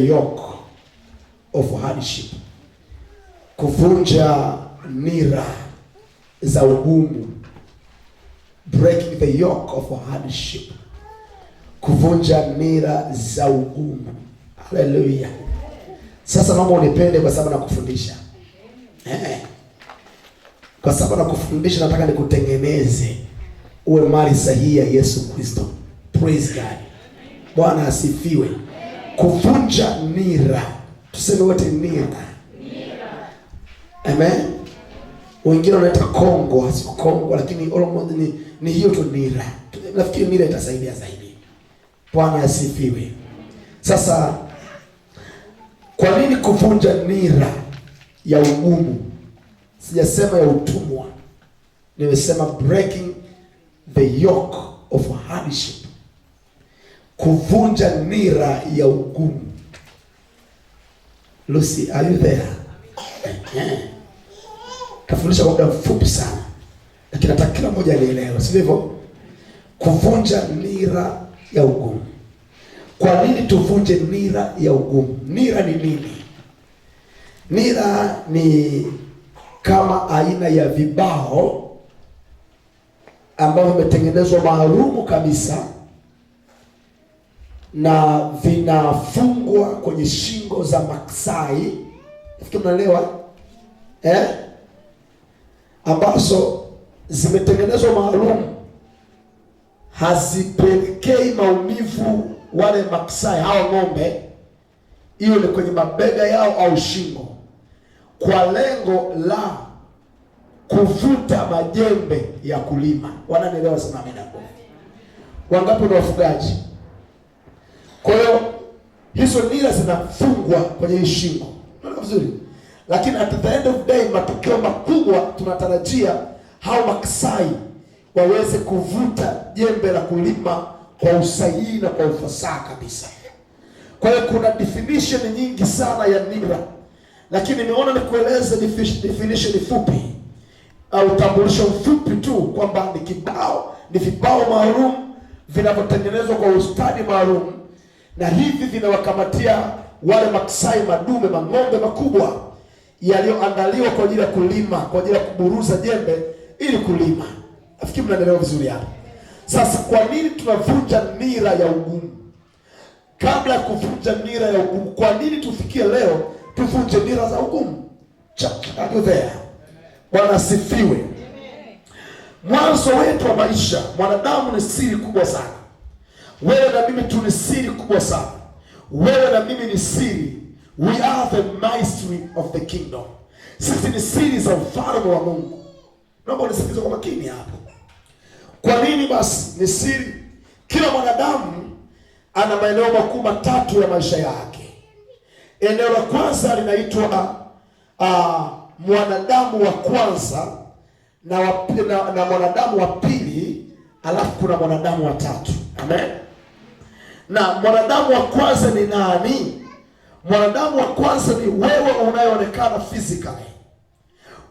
yoke of hardship, kuvunja nira za ugumu. Breaking the yoke of hardship, kuvunja nira za ugumu. Haleluya. Sasa naomba unipende kwa sababu nakufundisha. Kwa sababu nakufundisha, nataka nikutengeneze uwe mali sahihi ya Yesu Kristo. Praise God. Bwana asifiwe. Kuvunja nira. Tuseme wote nira. Amen. Wengine wanaita Kongo, hasiko Kongo, lakini almost ni hiyo tu nira. Nafikiri nira itasaidia zaidi. Bwana asifiwe. Sasa kwa nini kuvunja nira ya ugumu? Sijasema ya utumwa. Nimesema breaking the yoke of hardship. Kuvunja nira ya ugumu. Lucy, are you there? Tafundisha kwa muda mfupi sana, lakini nataka kila mmoja alielewe, si ndivyo? Kuvunja nira ya ugumu. Kwa nini tuvunje nira ya ugumu? Nira ni nini? Nira ni kama aina ya vibao ambavyo vimetengenezwa maalumu kabisa na vinafungwa kwenye shingo za Maksai. Nafikiri mnaelewa? Ambazo zimetengenezwa maalumu, hazipelekei maumivu wale Maksai hao ng'ombe, hiyo ni kwenye mabega yao au shingo, kwa lengo la kuvuta majembe ya kulima. Wananielewa? Sema amina. Wangapi ni wafugaji? Kwa hiyo hizo nira zinafungwa kwenye shingo. Unaona vizuri? Lakini at the end of day, matokeo makubwa tunatarajia hao Maksai waweze kuvuta jembe la kulima kwa usahihi na kwa ufasaha kabisa. Kwa hiyo kuna definition nyingi sana ya nira, lakini nimeona nikueleze definition fupi au utambulisho mfupi tu, kwamba ni vibao maalum vinavyotengenezwa kwa ustadi maalum, na hivi vinawakamatia wale Maksai madume, mang'ombe makubwa yaliyoandaliwa kwa ajili ya kulima, kwa ajili ya kuburuza jembe ili kulima. Nafikiri mnaelewa vizuri hapo. Sasa kwa nini tunavunja nira ya ugumu? Kabla ya kuvunja nira ya ugumu, kwa nini tufikie leo tuvunje nira za ugumu? Are you there? Bwana asifiwe. Mwanzo wetu wa maisha, mwanadamu ni siri kubwa sana. Wewe na mimi tu ni siri kubwa sana. Wewe na mimi ni siri. We are the mystery of the kingdom. Sisi ni siri za ufalme wa Mungu. Naomba unisikilize kwa makini hapo. Kwa nini basi ni siri? Kila mwanadamu ana maeneo makuu matatu ya maisha yake. Eneo la kwanza linaitwa mwanadamu wa kwanza na mwanadamu wa pili, alafu kuna mwanadamu wa tatu. Amen. Na mwanadamu wa kwanza ni nani? Mwanadamu wa kwanza ni wewe unayeonekana physically.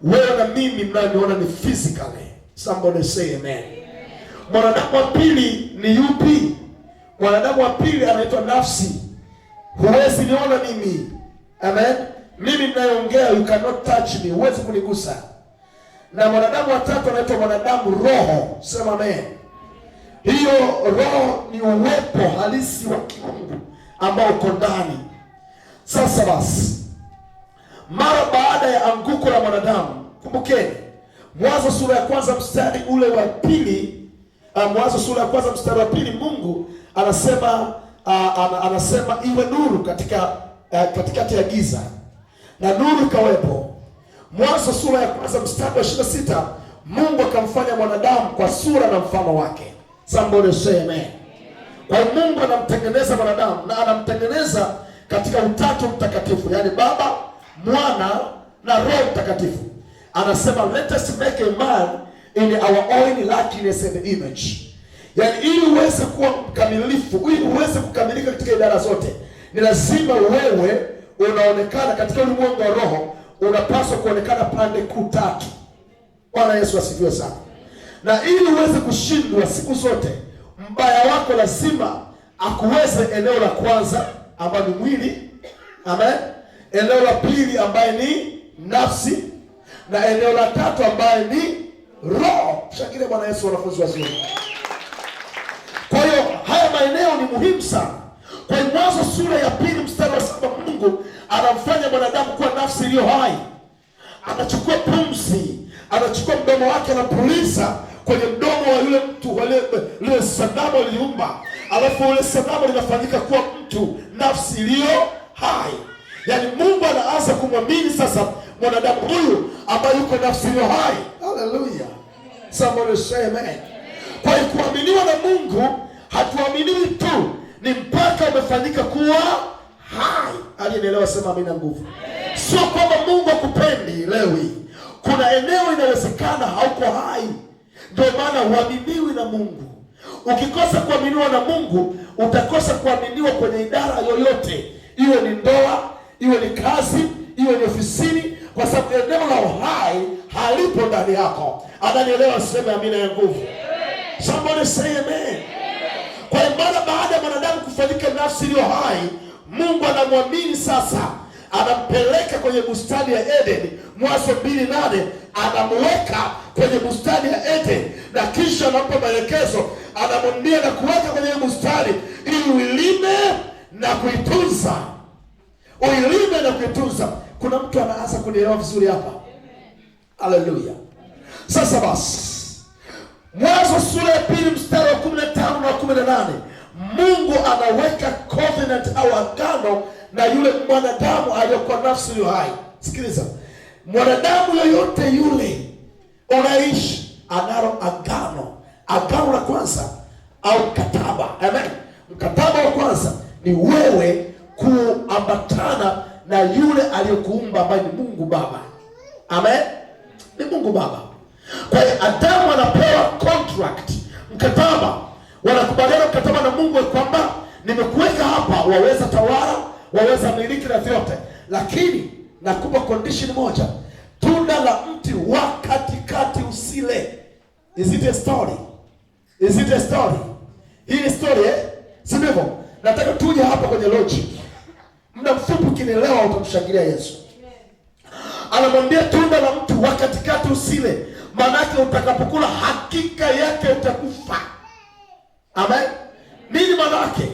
Wewe na mimi mnaniona ni physically. Somebody say amen. Mwanadamu wa pili ni yupi? Mwanadamu wa pili anaitwa nafsi. Huwezi niona mimi. Amen. Mimi ninayeongea, you cannot touch me. Huwezi kunigusa. Na mwanadamu wa tatu anaitwa mwanadamu roho. Sema amen. Hiyo roho ni uwepo halisi wa kiungu ambao uko ndani. Sasa basi, mara baada ya anguko la mwanadamu, kumbukeni Mwanzo sura ya kwanza mstari ule wa pili, Mwanzo sura ya kwanza mstari wa pili, Mungu anasema iwe nuru katikati ya giza, na nuru ikawepo. Mwanzo sura ya kwanza mstari wa 26, Mungu akamfanya mwanadamu kwa sura na mfano wake. Somebody say amen. Kwa Mungu anamtengeneza mwanadamu, na anamtengeneza katika utatu mtakatifu, yani Baba, Mwana na Roho Mtakatifu. Anasema let us make a man in our own likeness and image. Yani ili uweze kuwa mkamilifu, ili uweze kukamilika katika idara zote, ni lazima wewe unaonekana katika ulimwengu wa roho, unapaswa kuonekana pande kuu tatu. Bwana Yesu asifiwe sana. Na ili uweze kushindwa siku zote, mbaya wako lazima akuweze eneo la kwanza ambalo ni mwili, Amen. Eneo la pili ambaye ni nafsi, na eneo la tatu ambaye ni roho. Mshangilie Bwana Yesu, wanafunzi wazuri. Kwa hiyo haya maeneo ni muhimu sana. Kwa hiyo Mwanzo sura ya 2 mstari wa 7, Mungu anamfanya mwanadamu kuwa nafsi iliyo hai. Anachukua pumzi, anachukua mdomo wake, anapuliza kwenye mdomo wa yule mtu, wale sanamu aliumba, alafu ule sanamu linafanyika kuwa mtu, nafsi iliyo hai. Yaani Mungu anaanza kumwamini sasa mwanadamu huyu ambaye yuko nafsi iliyo hai. Hallelujah. Somebody say amen. Kwa hiyo kuaminiwa na Mungu, hatuaminiwi tu, ni mpaka umefanyika kuwa hai. Aliyenielewa sema amina nguvu. Sio kwamba Mungu akupendi lewi. Kuna eneo inawezekana hauko hai, ndio maana huaminiwi na Mungu. Ukikosa kuaminiwa na Mungu, utakosa kuaminiwa kwenye idara yoyote, iwe ni ndoa, iwe ni kazi, iwe ni ofisini, kwa sababu eneo la uhai halipo ndani yako. Ananielewa sema amina ya nguvu. Somebody say amen. Kwa maana baada ya mwanadamu kufanyika nafsi iliyo hai, Mungu anamwamini sasa, anampeleka kwenye bustani ya Eden. Mwanzo 2:8, anamweka kwenye bustani ya Eden, na kisha anampa maelekezo, anamwambia na kuweka kwenye bustani ili uilime na kuitunza. Uilime na kuitunza. Kuna mtu anaanza kunielewa vizuri hapa? Haleluya. Sasa basi, Mwanzo sura ya 2 mstari wa 15 na 18, Mungu anaweka covenant au agano na yule mwanadamu aliyokuwa nafsi iliyo hai. Sikiliza, mwanadamu yoyote yule unaishi, analo agano. Agano la kwanza au mkataba. Amen. Mkataba wa kwanza ni wewe kuambatana na yule aliyokuumba ambaye ni Mungu Baba. Amen. Ni Mungu Baba. Kwa hiyo Adamu anapewa contract, mkataba. Wanakubaliana mkataba na Mungu kwamba nimekuweka hapa, waweza tawala, waweza miliki na vyote, lakini nakupa condition moja, tunda la mti wa katikati usile. Is it a story? Is it a story? Hii ni story Sivyo? Nataka tuje hapa kwenye logic. Muda mfupi ukinielewa utamshangilia Yesu. Anamwambia tunda la mti wa katikati usile, manake utakapokula hakika yake utakufa. Amen. Nini manake?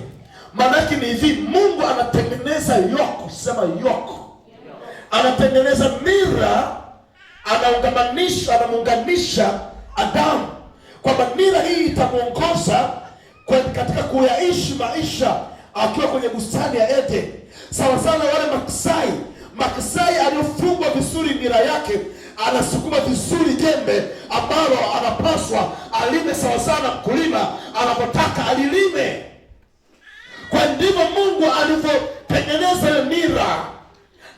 Manake ni hivi, Mungu anatengeneza yoko, sema yoko. Anatengeneza nira, anamuunganisha Adamu, kwamba nira hii itamuongoza katika kuyaishi maisha akiwa kwenye bustani ya Eden. Sawa sana wale Maksai aliyofungwa vizuri nira yake, anasukuma vizuri jembe ambalo anapaswa alime sawa sana mkulima anapotaka alilime. Kwa ndivyo Mungu alivyotengeneza nira.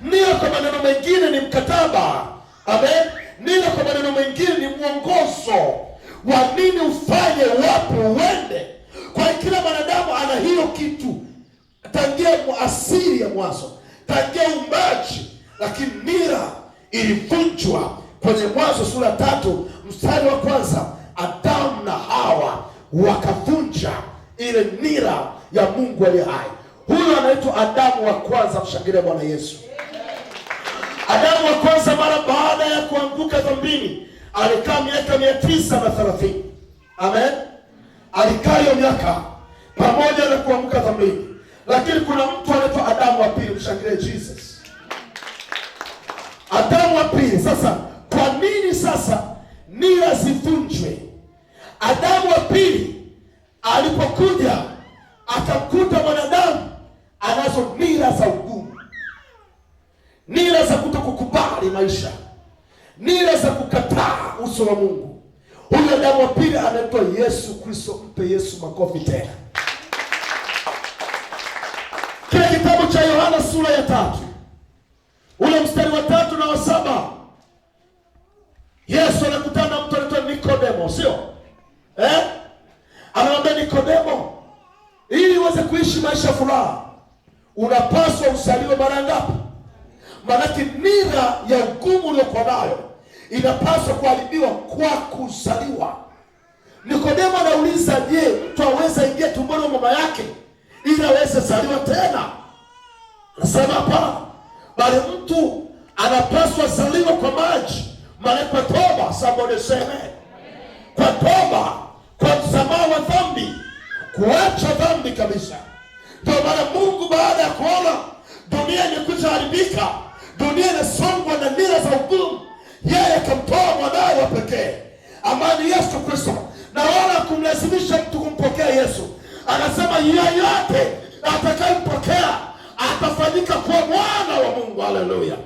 Nira kwa maneno mengine ni mkataba. Amen. Nira kwa maneno mengine ni mwongozo wa nini ufanye, wapi uende. Kwa kila mwanadamu ana hiyo kitu tangia asili ya mwanzo, tangia umbaji. Lakini nira ilivunjwa kwenye Mwanzo sura 3 mstari wa 1. Adamu na Hawa wakavunja ile nira ya Mungu aliye hai. Huyo anaitwa Adamu wa kwanza. Mshangilie Bwana Yesu. Adamu wa kwanza mara baada ya kuanguka dhambini alikaa miaka 930. Amen. Alikaa hiyo miaka pamoja na kuanguka dhambini. Lakini kuna mtu anaitwa Adamu wa pili. Mshangilie Jesus. Adamu wa pili. Sasa kwa nini sasa nira zivunjwe? Adamu wa pili alipokuja akamkuta mwanadamu anazo nira za ugumu, nira za kutokukubali maisha, nira za kukataa uso wa Mungu. Huyo Adamu wa pili anaitwa Yesu Kristo. Mpe Yesu makofi tena. Kile kitabu cha Yohana sura ya 3 ule mstari wa 3 na wa 7, Yesu anakutana na mtu anaitwa Nikodemo, sio? Anamwambia Nikodemo, ili uweze kuishi maisha furaha, unapaswa usaliwe mara ngapi? Maanake nira ya ugumu uliokuwa nayo inapaswa kuharibiwa kwa kuzaliwa. Nikodemo anauliza, je, mtu aweza ingia tumboni mwa mama yake ili aweze zaliwa tena? Anasema hapana, bali mtu anapaswa zaliwa kwa maji, maana kwa toba. Somebody say amen. Kwa toba, kwa msamaha wa dhambi, kuacha dhambi kabisa. Ndio maana Mungu baada ya kuona dunia imekwisha haribika, dunia inasongwa na nira za hukumu, yeye akamtoa mwanawe wa pekee ambaye ni Yesu Kristo, na wala kumlazimisha mtu kumpokea Yesu. Anasema yeyote atakayempokea atafanyika kuwa mwana wa Mungu. Haleluya!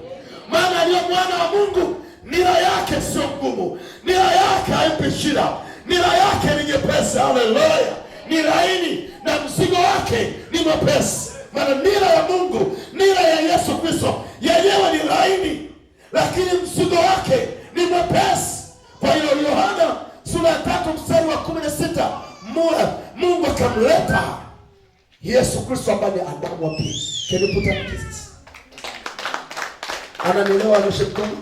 Maana aliyo mwana wa Mungu nira yake sio ngumu, nira yake haipi shida, nira yake ni nyepesi. Haleluya! Ni laini na mzigo wake ni mwepesi. Maana nira ya Mungu, nira ya Yesu Kristo yenyewe ni laini, lakini mzigo wake ni mwepesi. Kwa hiyo Yohana sura ya 3 mstari wa 16, Mungu akamleta Yesu Kristo ambaye ni Adamu wa pili. Can you put up Jesus? Ananielewa mshikaji?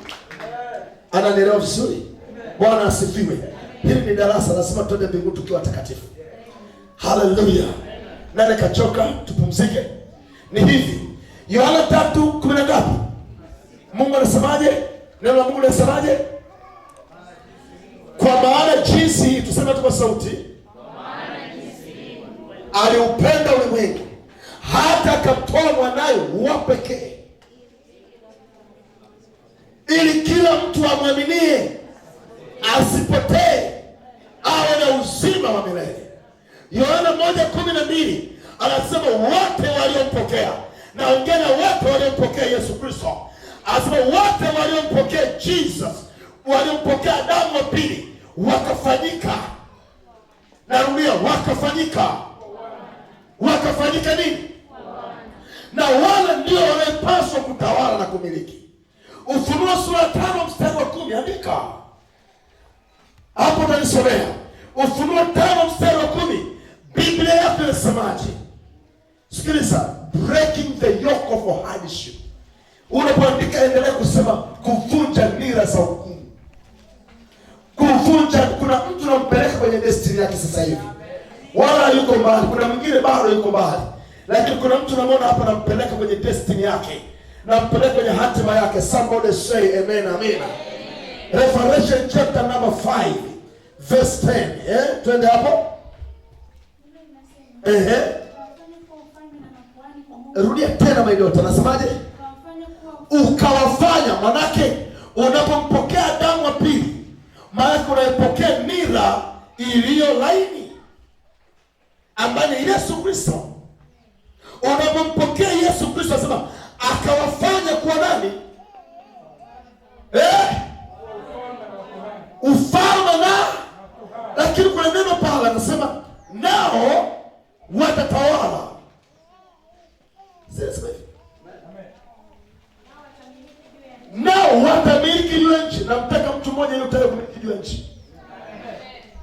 Ananielewa vizuri? Bwana asifiwe. Hili ni darasa, lazima tuende mbinguni tukiwa takatifu. Haleluya. Nani kachoka? Tupumzike. Ni hivi. Yohana 3:10 ngapi? Mungu anasemaje? Neno la Mungu linasemaje? Kwa maana jinsi, tuseme tu kwa sauti, aliupenda ulimwengu hata akamtoa mwanawe wa pekee, ili kila mtu amwaminie asipotee, awe na uzima wa milele. Yohana 1:12 anasema wote waliompokea, na wengine wote waliompokea Yesu Kristo, anasema wote waliompokea Jesus, waliompokea Adamu wa pili, wakafanyika, narudia, wakafanyika nini? Na wale ndio wanapaswa kutawala na kumiliki. Ufunuo sura 5 mstari wa 10, andika hapo, utanisomea Ufunuo 5 mstari wa 10. Biblia yako inasemaje? Sikiliza, breaking the yoke of hardship. Unapoandika endelea kusema kuvunja nira za hukumu. Kuvunja, kuna mtu unampeleka kwenye destiny yake sasa hivi, wala yuko mbali. Kuna mwingine bado yuko mbali, lakini kuna mtu unamwona hapa nampeleka kwenye destiny yake, nampeleka kwenye hatima yake. Somebody say amen, amen. Revelation chapter number 5 verse 10. Twende hapo. Rudia tena maidota, nasemaje? Ukawafanya, manake unapompokea Adamu wa pili, maana unaipokea nira iliyo laini ambaye ni Yesu Kristo. Unapompokea Yesu Kristo, anasema akawafanya kuwa nani? Ufalme na, lakini kuna neno pale anasema nao watatawala. Sasa nao watamiliki juu ya nchi. Namtaka mtu mmoja yule utakaye kumiliki juu ya nchi.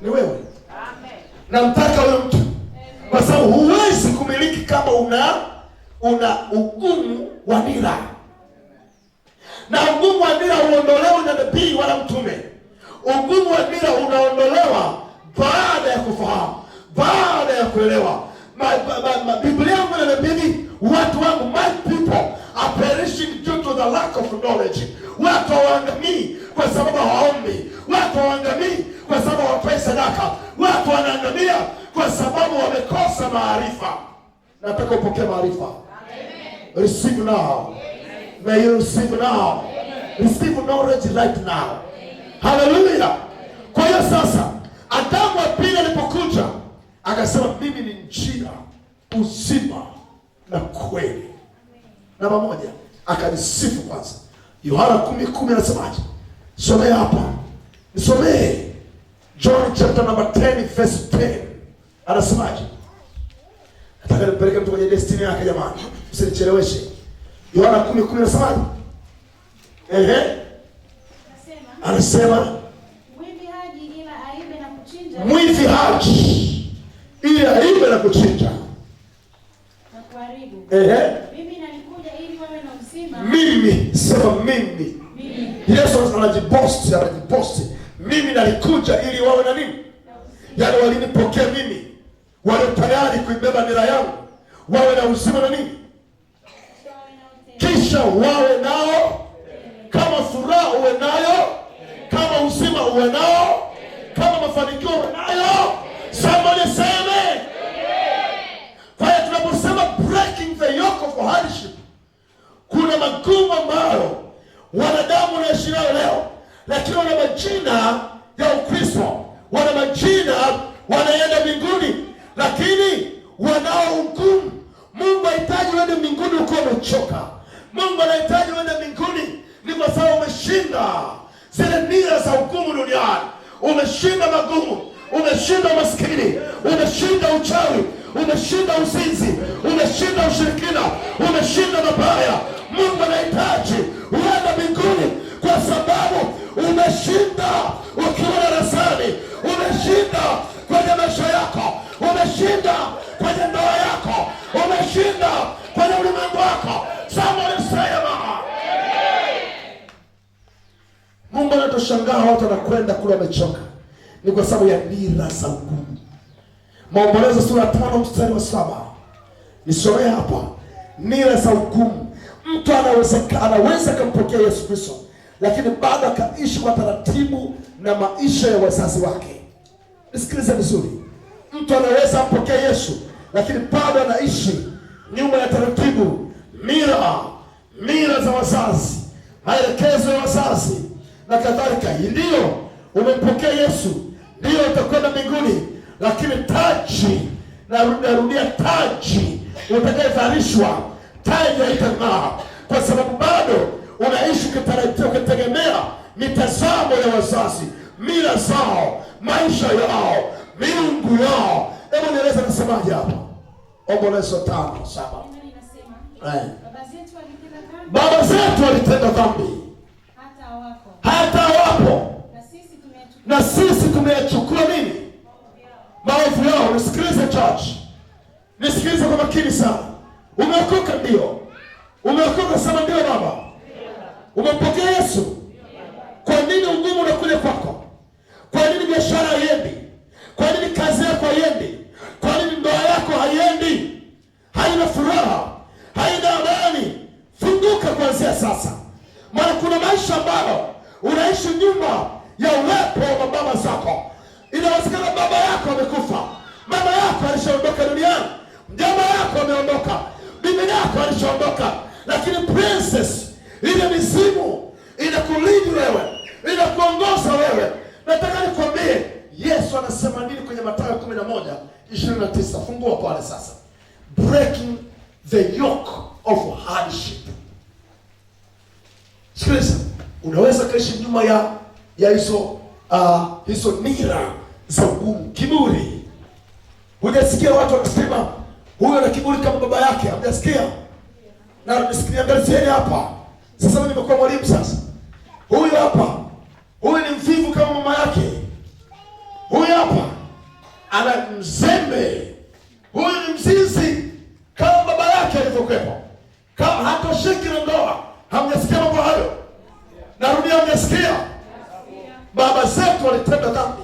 Ni wewe. Amen. Namtaka huyo mtu. Kwa sababu huwezi kumiliki kama una ugumu wa nira. Na ugumu wa nira uondolewa na nabii wala mtume. Ugumu wa nira unaondolewa baada ya kufahamu, baada ya kuelewa. Biblia inasema watu wangu, my people are perishing due to the lack of knowledge. Watu waangamii kwa sababu hawaombi. Watu waangamii kwa sababu hawatoi sadaka. Watu wanaangamia kwa sababu wamekosa maarifa. Nataka upokee maarifa. Amen. Receive now. Amen. May you receive now. Amen. Receive knowledge right now. Amen. Hallelujah. Kwa hiyo sasa Adamu wa pili alipokuja akasema mimi ni njia, uzima na kweli. Namba moja, akanisifu kwanza. Yohana 10:10 anasemaje? Somea hapa. Nisomee. John chapter number 10 verse 10. Anasemaje? Nataka nipeleke mtu kwenye destiny yake jamani. Usinicheleweshe. Yohana 10:10 anasemaje? Anasema mwivi haji ili aibe na kuchinja na kuharibu. Mimi nalikuja ili wawe na uzima. Mimi, sema mimi. Yesu anajiposti. Mimi nalikuja ili wawe na nini? Yaani walinipokea mimi, wale tayari kuibeba nira yangu, wawe na uzima na nini? kisha wawe nao. Kama furaha uwe nayo, kama uzima uwe nao, kama mafanikio uwe nayo. Somebody say amen. Kwa hiyo tunaposema breaking the yoke of hardship, kuna magumu ambayo wanadamu wanaishi nayo leo, lakini wana majina ya Ukristo, wana majina wanaenda mbinguni, lakini wanao ugumu. Mungu hahitaji uende mbinguni ukiwa umechoka. Mungu anahitaji uende mbinguni ni kwa sababu umeshinda zile nira za ugumu duniani. Umeshinda magumu, umeshinda maskini, umeshinda uchawi, umeshinda uzinzi, umeshinda ushirikina, umeshinda mabaya. Mungu anahitaji uende mbinguni kwa sababu umeshinda ukiwa darasani, umeshinda kwenye maisha yako, umeshinda kwenye ndoa yako, umeshinda kwenye ulimwengu wako. Somebody say amen. Mungu anatoshangaa watu wanakwenda kule wamechoka, ni kwa sababu ya nira za ugumu. Maombolezo sura 5 mstari wa 7. Nisomee hapa. Nira za ugumu. Mtu anaweza kumpokea Yesu Kristo, lakini bado akaishi kwa taratibu na maisha ya wazazi wake. Nisikilize vizuri. Mtu anaweza kumpokea Yesu, lakini bado anaishi nyuma ya taratibu, mira za wazazi, maelekezo ya wazazi na kadhalika. Ndio umempokea Yesu, ndio utakwenda mbinguni, lakini taji, narudia, taji utakayovalishwa, taji haitang'aa, kwa sababu bado unaishi ukitegemea mitazamo ya wazazi, mila zao, maisha yao, miungu yao. Hebu nieleza nasemaje hapa? Ombolezo 5:7. Baba zetu walitenda dhambi hata wapo, na sisi tumeyachukua nini? Maovu yao. Nisikilize church, nisikilize kwa makini sana. Umeokoka? Ndio. Umeokoka? Sema ndio baba. Umempokea Yesu? Kwa nini ugumu unakuja kwako? Kwa nini biashara haiendi? Kwa nini kazi yako haiendi? Kwa nini ndoa yako haiendi? Haina furaha, haina amani. Funguka kuanzia sasa, maana kuna maisha ambayo unaishi nyuma ya uwepo wa baba zako. Inawezekana baba yako amekufa, mama yako alishaondoka duniani, mjomba yako ameondoka, bibi yako alishaondoka, lakini princess, ile mizimu inakulidi wewe, inakuongoza wewe. Nataka nikwambie Yesu anasema nini kwenye Mathayo 11:29. Fungua pale sasa. Breaking the yoke of hardship. Sikiliza, unaweza kuishi nyuma ya hizo nira za ugumu. Kiburi. Hujasikia watu wanasema huyo ana kiburi kama baba yake? Hujasikia? Na nisikiliangalieni hapa. Sasa mimi nimekuwa mwalimu sasa. Huyu hapa, huyu ni mvivu kama mama yake. Huyu hapa ana mzembe. Huyu ni mzinzi kama baba yake alivyokuwa. Kama hatosheki na ndoa. Hamjasikia mambo hayo? Narudia, hamjasikia? Baba zetu walitenda dhambi,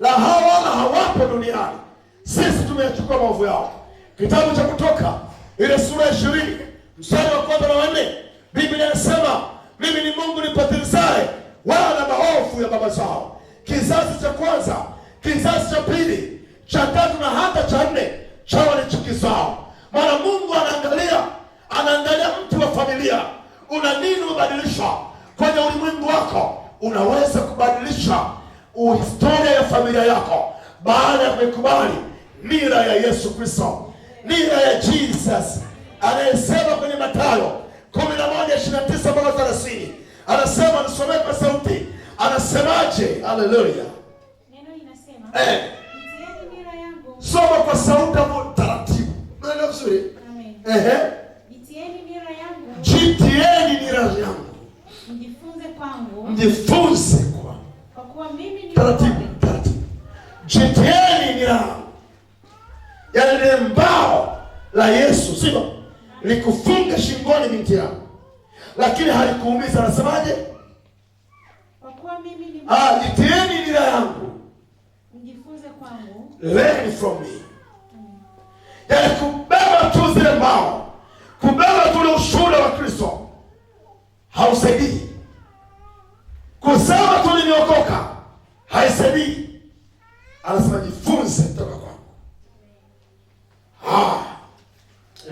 la hawana hawapo duniani. Sisi tumeyachukua maovu yao. Kitabu cha Kutoka ile sura 20 mstari wa 1 na 4, Biblia inasema mimi ni Mungu nipatilisaye wana maovu ya baba zao, kizazi cha kwanza, kizazi cha pili, cha tatu na hata cha 4 cha wanichukizao. Maana Mungu anaangalia mtu wa familia. Una nini umebadilisha kwenye ulimwengu wako? Unaweza kubadilisha historia ya familia yako baada ya kukubali nira ya Yesu Kristo, nira ya Jesus, anayesema kwenye Mathayo 11:29-30. Anasema, nisomee kwa sauti. Anasemaje? Haleluya. Neno linasema, "Jitieni nira yangu." Soma kwa sauti hapo taratibu. Neno vizuri. Amen. Jitieni nira yangu. Jitieni nira yangu. Mjifunze kwangu. Mjifunze kwangu. Kwa kuwa mimi ni taratibu. Jitieni nira yangu. Yaani ni mbao la Yesu, sio? Likufunga shingoni binti yangu, lakini halikuumiza. Anasemaje? Kwa kuwa mimi ni jitieni nira yangu. Mjifunze kwangu. Learn from me. Yaani kubeba tu zile mbao, Kubeba tule ushuhuda wa Kristo hausaidii. Kusema tu nimeokoka haisaidii. Anasema jifunze kutoka kwangu.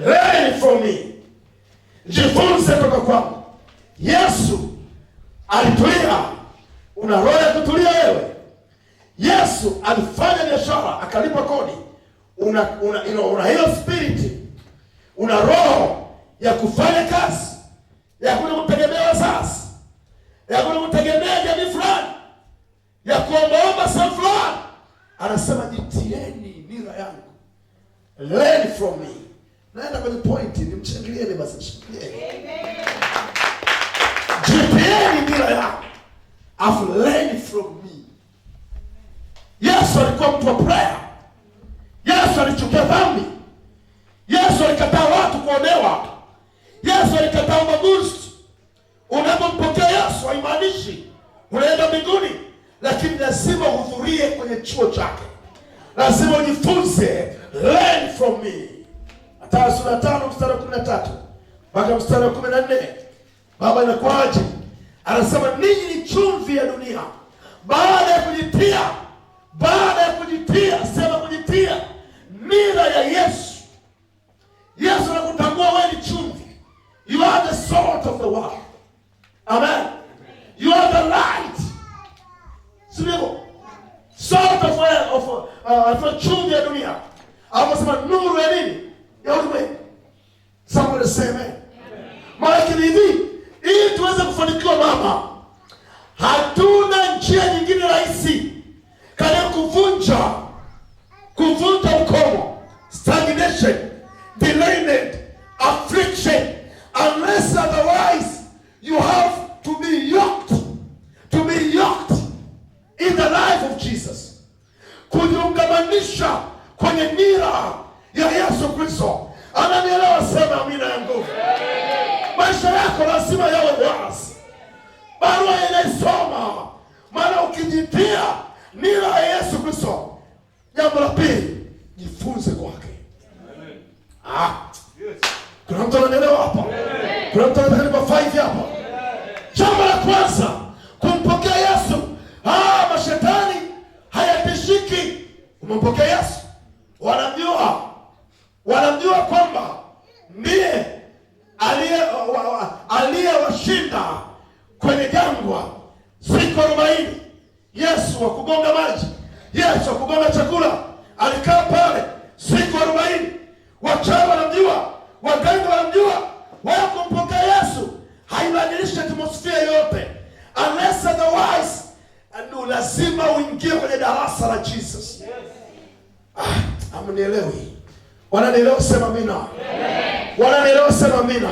Learn from me. Jifunze kutoka kwangu. Yesu alitulia. Una roho ya kutulia wewe? Yesu alifanya biashara, akalipa kodi. Una hiyo spirit. Una roho ya kufanya kazi, ya kutegemea wazazi, ya kutegemea jamii fulani, ya kuombaomba sehemu fulani. Anasema jitieni nira yangu. Learn from me. Naenda kwenye point, nimchangilieni basi, mshangilie. Amen. Jitieni nira yangu. I've learned from me. Yesu alikuwa mtu wa prayer. Yesu alichukia dhambi. Yesu alikataa watu kuonewa. Yesu alikataa ubaguzi. Unapompokea Yesu haimaanishi unaenda mbinguni, lakini lazima uhudhurie kwenye chuo chake. Lazima ujifunze. Learn from me. Mathayo sura 5 mstari wa 13 mpaka mstari wa 14. Baba inakuaje? Anasema ninyi ni chumvi ya dunia. Baada ya kujitia, sema kujitia nira ya Yesu. Yesu anakutambua wewe ni chumvi. You are the salt of the world. Amen. You are the light. Sio salt of chumvi ya dunia. Anasema nuru ya nini? Ya ulimwengu. Somebody say amen. Maana hivi ili tuweze kufanikiwa mama, hatuna njia nyingine rahisi kama kuvunja ukomo, stagnation, delayment, affliction, unless otherwise you have to be yoked in the life of Jesus. Kujiungamanisha kwenye nira ya Yesu Kristo. Ananielewa? Sema amina ya nguvu. Maisha yako lazima yawe wazi. Barua inaisoma. Maana ukijitia nira ya Yesu Kristo, jambo la pili, jifunze kwake. Kuna mtu ananielewa hapa? Kuna mtu ananielewa 5 hapa? Jambo la kwanza, kumpokea Yesu. Mashetani hayatishiki. Umempokea Yesu, wanamjua kwamba ndiye aliyewashinda kwenye jangwa siku 40. Yesu wa kugonga maji, Yesu wa kugonga chakula, alikaa pale siku 40. Wachawi wanamjua, waganga wanamjua. Wewe kumpokea Yesu haibadilishi atmosphere yote, unless otherwise. Ndio lazima uingie kwenye darasa la Jesus. Amnielewi? Wananielewa? Sema amina. Wananielewa? Sema amina.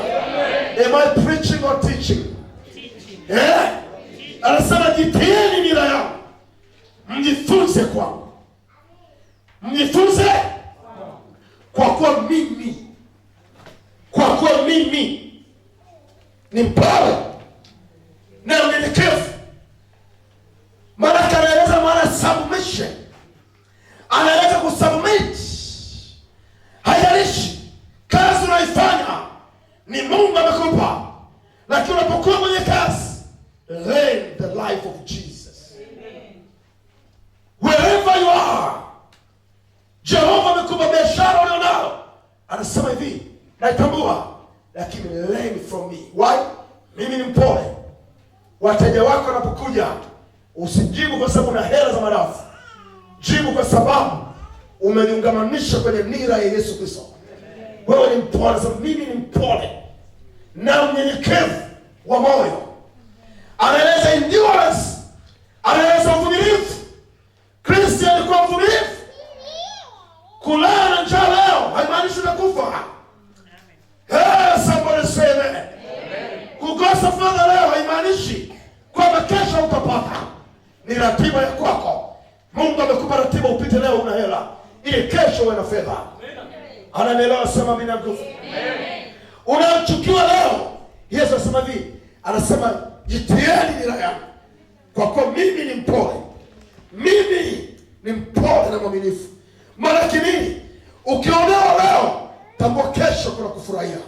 Am I preaching or teaching? Anasema jitieni nira yangu, mjifunze kwangu. Mjifunze kwa kuwa mimi ni mpole na mnyenyekevu. Maana anaeleza maana submission. Anaeleza kusubmit. Haijalishi kazi unaifanya ni Mungu amekupa, lakini unapokuwa kwenye kazi, learn the life of Jesus. Wherever you are, Jehova amekupa biashara ulionao, anasema hivi, naitambua, lakini learn from me. Why? Mimi ni mpole. Wateja wako wanapokuja, usijibu kwa sababu una hela za madafu. Jibu kwa sababu umejiungamanisha kwenye nira ya Yesu Kristo. Wewe ni mpole. Sababu mimi ni mpole na mnyenyekevu wa moyo. Anaeleza endurance, anaeleza uvumilivu. Kristo alikuwa mvumilivu. Kulala na njaa leo haimaanishi unakufa. Somebody say amen. Kukosa fedha leo haimaanishi kwamba kesho utapata. Ni ratiba ya kwako. Mungu amekupa ratiba upite leo una hela, ili kesho uwe na fedha. Ananielewa? Sema mimi nakufa. Unachukiwa leo, Yesu anasema hivi, anasema jitieni nira yangu, kwa kuwa mimi ni mpole. Mimi ni mpole na mwaminifu. Maana nini? Ukionewa leo, tambua kesho kuna kufurahia.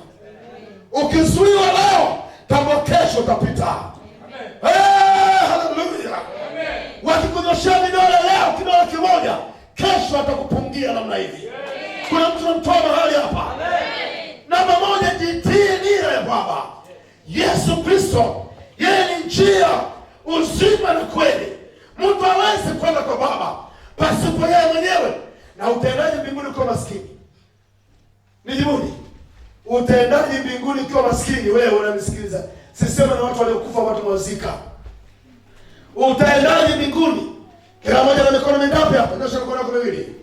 Ukizuiwa leo, tambua kesho utapita. Haleluya! Wakikunyoshea vidole leo, kidole kimoja, kesho atakupungia namna hivi. Kuna mtu anamtoa mahali hapa. Namba moja, jitie nia ya Baba. Yesu Kristo, yeye ni njia, uzima na kweli. Mtu hawezi kwenda kwa Baba pasipo yeye mwenyewe. Na utaendaje mbinguni ukiwa maskini? Nijibuni. Utaendaje mbinguni ukiwa maskini? Wewe unanisikiliza. Sisema na watu waliokufa, watu wazika. Utaendaje mbinguni? Kila mmoja na mikono mingapi hapa? Nyosha mikono yako miwili.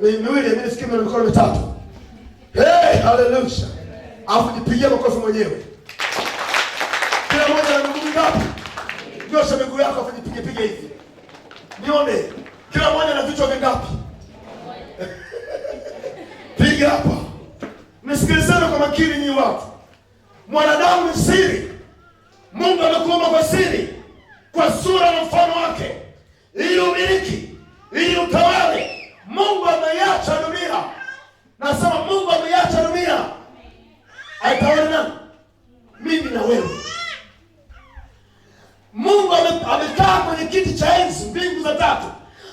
Miwili, mimi nisikie mikono mitatu. Hallelujah. Alafu jipigie makofi mwenyewe. Kila mmoja na miguu mingapi? Nyosha miguu yako afu jipige hivi. Nione. Kila mmoja na vichwa vingapi? Piga hapa. Nisikilizane kwa makini nyinyi watu. Mwanadamu ni siri. Mungu amekuumba kwa siri, kwa sura na mfano wake, ili umiliki, ili utawale. Mungu ameiacha dunia. Nasema Mungu ameiacha dunia. Aitawale nani? Mimi na wewe. Mungu amekaa kwenye kiti cha enzi, mbingu za tatu.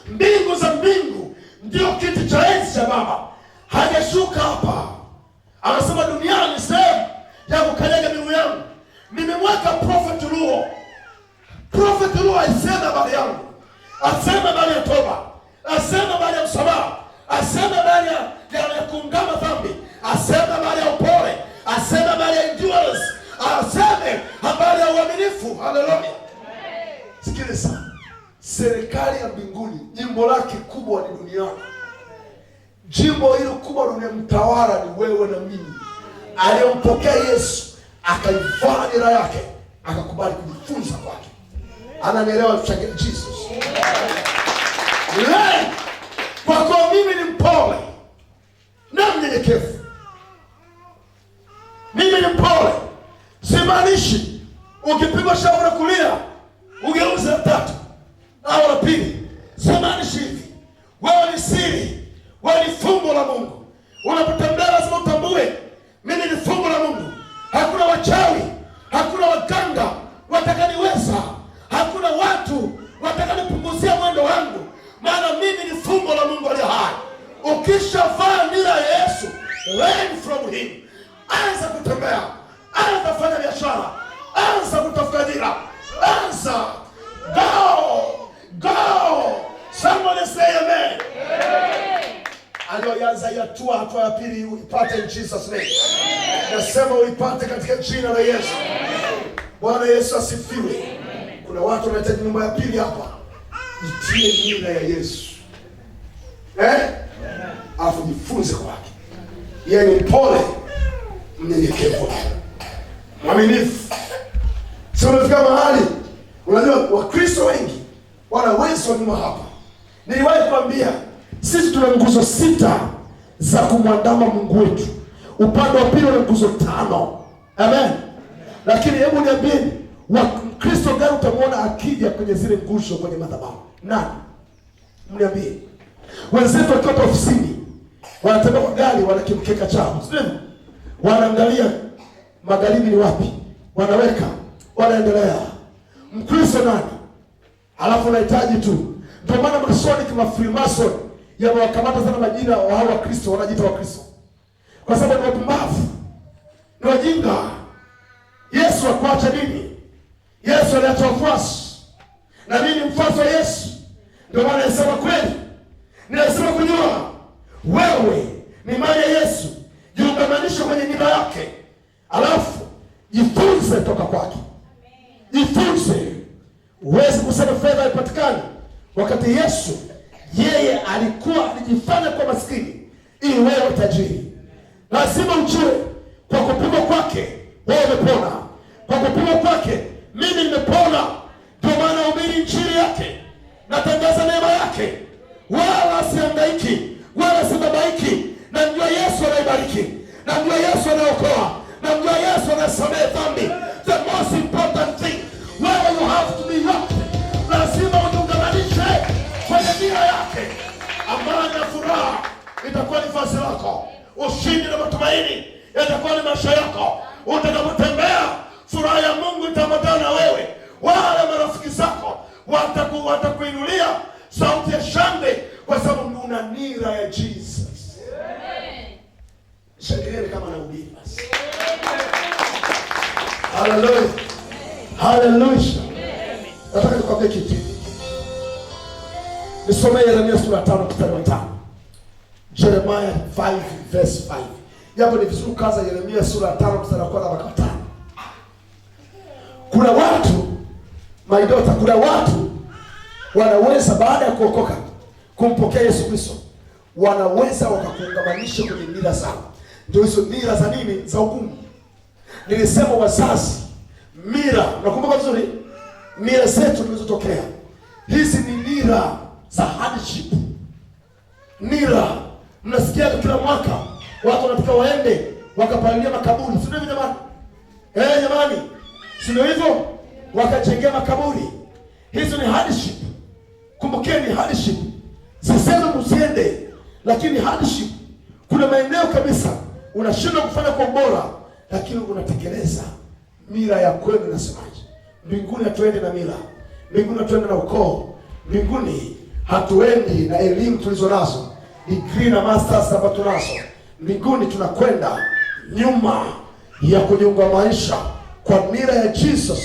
Mbingu za mbingu ndio kiti cha enzi cha Baba. Hajashuka hapa. Anasema duniani ni sehemu ya kukanyaga miguu yangu. Nimemweka Prophet Luo. Prophet Luo asema habari yangu. Asema habari ya toba. Asema habari ya msamaha. Asema habari ya kuungama dhambi. Asema habari ya upole. Asema habari ya endurance. Asema habari ya uaminifu. Haleluya. Sikiliza. Serikali ya mbinguni, jimbo lake kubwa ni duniani. Jimbo hilo kubwa dunia, mtawala ni wewe na mimi. Aliyompokea Yesu, akaivaa nira yake, akakubali kujifunza kwake. Ananielewa? Tuchangie Jesus. Kwa kuwa mimi ni mpole na mnyenyekevu. Mimi ni mpole. Simaanishi ukipigwa shauri la kulia ugeuze la tatu au la pili. Simaanishi hivi. Wewe ni siri. Wewe ni fumbo la Mungu. Unapotembea lazima utambue mimi ni fumbo la Mungu. Hakuna wachawi, hakuna waganga watakaniweza, hakuna watu watakanipunguzia mwendo wangu, maana mimi ni fumbo la Mungu aliye hai. Ukishavaa nira ya Yesu, learn from him. Anza kutembea, anza kufanya biashara, anza kutafuta ajira, anza. Go. Somebody say amen. Aliyoanza hatua ya pili uipate in Jesus name. Nasema uipate katika jina la Yesu. Bwana Yesu asifiwe. Kuna watu wanahitaji nyumba ya pili hapa. Jitie jina ya Yesu. Alafu jifunze kwake. Yeye ni mpole, mnyenyekevu, mwaminifu. Sio unafika mahali unajua Wakristo wengi wanaweza nyuma hapa. Niliwahi kuambia sisi tuna nguzo 6 za kumwandama Mungu wetu. Upande wa pili una nguzo 5. Amen. Lakini hebu niambieni, Wakristo gani utamwona akija kwenye zile nguzo kwenye madhabahu? Nani? Mniambie. Wenzetu wakiwa ofisini, wanatembea kwa gari, wana kimkeka chao. Sio? Wanaangalia magharibi ni wapi? Wanaweka, wanaendelea. Mkristo nani? Alafu unahitaji tu. Ndio maana Masonic ma Freemason yamewakamata sana majina wa hao Wakristo, wanajiita Wakristo. Kwa sababu ni wapumbavu. Ni wajinga. Yesu akuacha nini? Yesu aliacha wafuasi. Na mimi ni mfuasi wa Yesu. Ndio maana nasema kweli. Ninasema kujua wewe ni mali ya Yesu. Jiungamanishe kwenye nira yake. Alafu jifunze toka kwake. Jifunze. Huwezi kusema fedha haipatikani wakati Yesu yeye alikuwa alijifanya kwa maskini ili wewe tajiri. Lazima ujue kwa kupigwa kwake wewe umepona. Kwa kupigwa kwake mimi nimepona. Ndio maana hubiri injili yake, natangaza neema yake, wala sihangaiki wala sibabaiki. Na ndio Yesu anaibariki, na ndio Yesu anaokoa, na ndio Yesu anasamehe dhambi. The most important thing, where you have to be yoked, lazima ujiungamanishe kwenye nia yake. Amani na furaha itakuwa ni vazi lako. Ushindi na matumaini yatakuwa ni maisha yako. Mungu itaambatana na wewe. Wale marafiki zako watakuinulia sauti ya shangwe kwa sababu una nira ya Jesus. Shangilieni kama nahubiri basi. Hallelujah. Hallelujah. Nataka nikwambie kitu. Nisome Yeremia sura 5 mstari wa 5. Jeremiah 5 verse 5. Japo ni vizuri kaza Yeremia sura 5 mstari wa 1 mpaka 5. Kuna watu, my daughter, kuna watu wanaweza baada ya kuokoka kumpokea Yesu Kristo, wanaweza wakakuungamanisha kwenye nira zao. Ndio hizo nira za nini? Za hukumu. Nilisema wazazi, mira, nakumbuka vizuri, nira zetu zilizotokea. Hizi ni nira za hardship. Nira, mnasikia kila mwaka watu wanataka waende wakapalilia makaburi, si ndio jamani? Jamani, si ndio hivyo? Wakajengea makaburi. Hizo ni hardship. Kumbukeni hardship. Sisema msiende, lakini hardship. Kuna maeneo kabisa unashindwa kufanya kwa ubora, lakini unatekeleza mira ya kweli. Nasemaje? Mbinguni hatuendi na mira. Mbinguni hatuendi na ukoo. Mbinguni hatuendi na elimu tulizo nazo, degree na masters hapa tunazo. Mbinguni tunakwenda nyuma ya kujiunga maisha kwa mira ya Jesus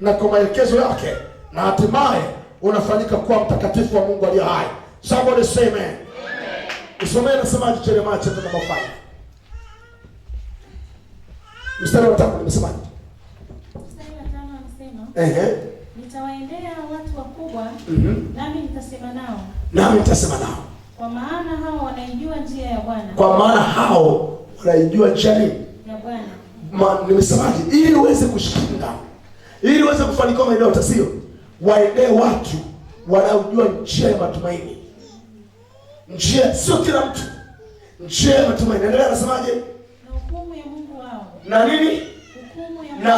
na kwa maelekezo yake, na hatimaye unafanyika kuwa mtakatifu wa Mungu aliye hai. Somebody say amen. Usomee nasemaje Yeremia chapter number 5. Mstari wa 5 nimesemaje? Mstari wa 5 anasema, nitawaendea watu wakubwa, nami nitasema nao. Nami nitasema nao. Kwa maana hao wanaijua njia ya Bwana. Kwa maana hao wanaijua njia ya Bwana. Nimesemaje? Ili uweze kushinda, ili uweze kufanikiwa maeneo utasio, waendee watu wanaojua njia ya matumaini. Njia, sio kila mtu. Njia ya matumaini. Endelea nasemaje? Na hukumu ya Mungu wao. Na nini?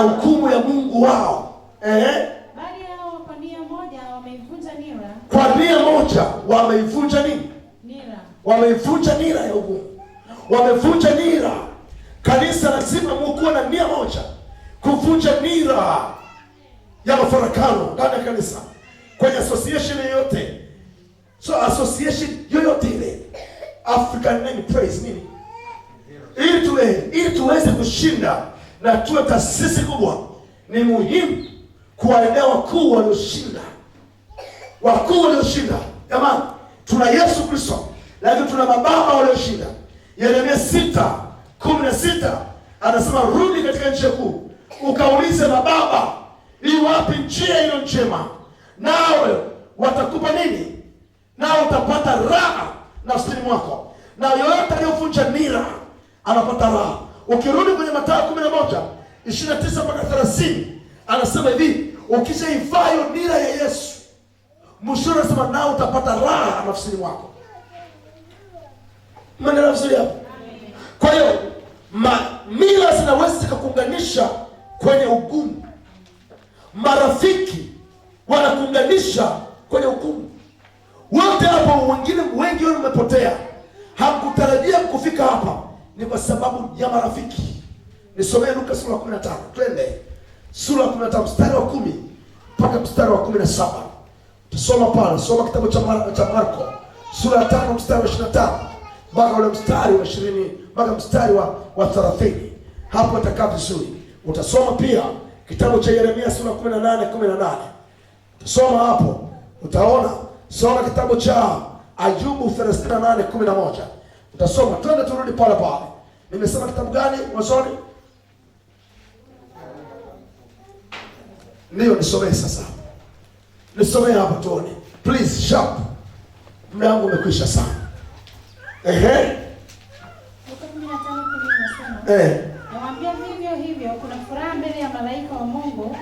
Hukumu ya Mungu wao. Bali hao kwa nia moja wameivunja nira. Kwa nia moja wameivunja nini? Nira. Wameivunja nira ya hukumu. Wamevunja nira. Kanisa lazima muwe na nia moja. Kuvunja nira ya mafarakano ndani ya kanisa. Kwenye association yoyote. So association yoyote ile. African name praise nini? Ili tuweze kushinda na tuwe taasisi kubwa, ni muhimu kuwaendea wakuu walioshinda. Wakuu walioshinda. Jamani, tuna Yesu Kristo, lakini tuna mababa walioshinda. Yeremia 6:16 anasema, rudi katika nchi kuu, ukaulize mababa, hii wapi njia iliyo njema, nawe watakupa nini? Nao utapata raha nafsini mwako. Na yoyote aliyovunja nira anapata raha. Ukirudi kwenye Mathayo 11:29 mpaka 30 anasema hivi, ukishaivaa hiyo nira ya Yesu, mwisho anasema nao utapata raha nafsini mwako. Maana vizuri hapo. Kwa hiyo mila zinaweza kukuunganisha kwenye ugumu. Marafiki wanakuunganisha kwenye ugumu. Wote hapo, wengi wao wamepotea. Hamkutarajia kufika hapa, ni kwa sababu ya marafiki. Nisomee Luka sura ya 15. Twende. Sura ya 15 mstari wa 10 mpaka mstari wa 17. Tusoma pale, soma kitabu cha Marko sura ya 5 mstari wa 25 mpaka ule mstari wa 20 mpaka mstari wa 30. Hapo utakaa vizuri. Utasoma pia kitabu cha Yeremia sura 18:18. Tusoma hapo, utaona. Soma kitabu cha Ayubu 38:11. Utasoma. Twende turudi pale pale. Nimesema kitabu gani mwanzoni? Ndio nisomee sasa. Nisomee hapa tuone. Please sharp. Muda wangu umekwisha sana. Luka 15:10 nawaambia vivyo hivyo kuna furaha mbele ya malaika wa Mungu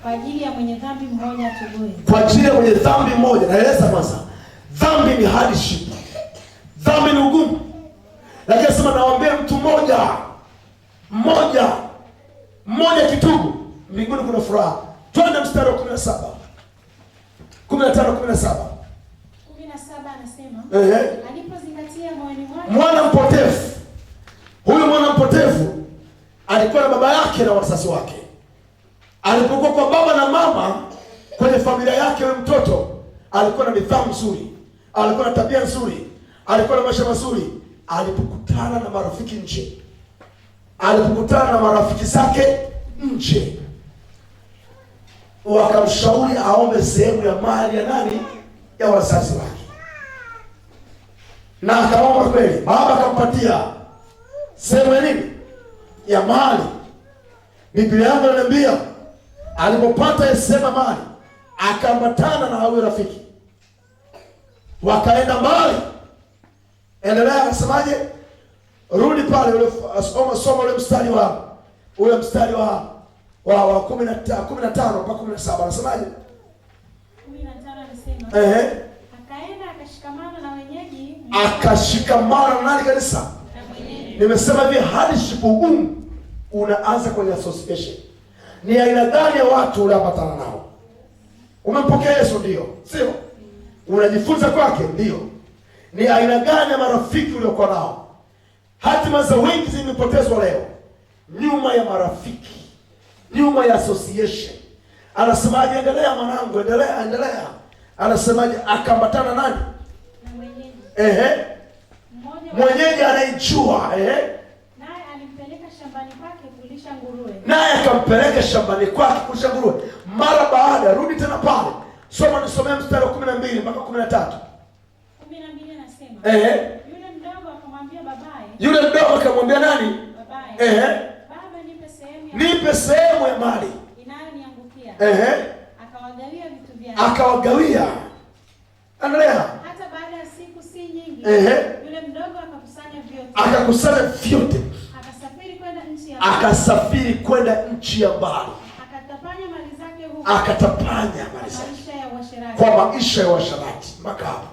kwa ajili ya mwenye dhambi mmoja atubuye. Kwa ajili ya mwenye dhambi mmoja. Naeleza kwanza. Dhambi ni hardship. Dhambi ni ugumu. Lakini sema nawaambia mtu mmoja kitubu, mbinguni kuna furaha. Twende mstari wa 17. 15:17. 17 anasema, alipozingatia moyoni mwake mwana mpotevu. Huyu mwana mpotevu alikuwa na baba yake na wazazi wake. Alipokuwa kwa baba na mama kwenye familia yake, yule mtoto alikuwa na nidhamu nzuri, alikuwa na tabia nzuri, alikuwa na maisha mazuri. Alipokutana na marafiki nje, alipokutana na marafiki zake nje, wakamshauri aombe sehemu ya mali ya nani? Ya wazazi wake. Na akaomba kweli, baba akampatia sehemu ya nini? Ya mali. Biblia yangu inaniambia alipopata sehemu ya mali, akaambatana na huyo rafiki, wakaenda mbali. Endelea, akasemaje? Rudi pale ule soma ule mstari wa 15 mpaka 17. Anasemaje? 15 anasema akaenda akashikamana na wenyeji. Akashikamana na nani kanisa? Na wenyeji. Nimesema hivi, hardship ugumu unaanza kwenye association. Ni aina gani ya watu unapatana nao? Umempokea Yesu ndio, sio? Unajifunza kwake ndio. Ni aina gani ya marafiki uliokuwa nao? Hatima za wengi zimepotezwa leo nyuma ya marafiki, nyuma ya association. Anasemaje? Endelea mwanangu, endelea. Anasemaje? Akambatana nani? Na mwenyeji. Mwenyeji anaijua. Naye alimpeleka shambani kwake kulisha nguruwe. Naye akampeleka shambani kwake kulisha nguruwe. Mara baada, rudi tena pale. Nisomee mstari wa 12 mpaka 13. 12 anasema. Yule mdogo akamwambia babaye. Yule mdogo akamwambia nani? Babaye. Baba, nipe sehemu ya mali inayoniangukia. Akawagawia vitu vyake. Akawagawia. Endelea. Hata baada ya siku si nyingi, yule mdogo akakusanya vyote. Akasafiri kwenda nchi ya mbali. Akatapanya mali zake huko. Kwa maisha ya uasherati. Makao.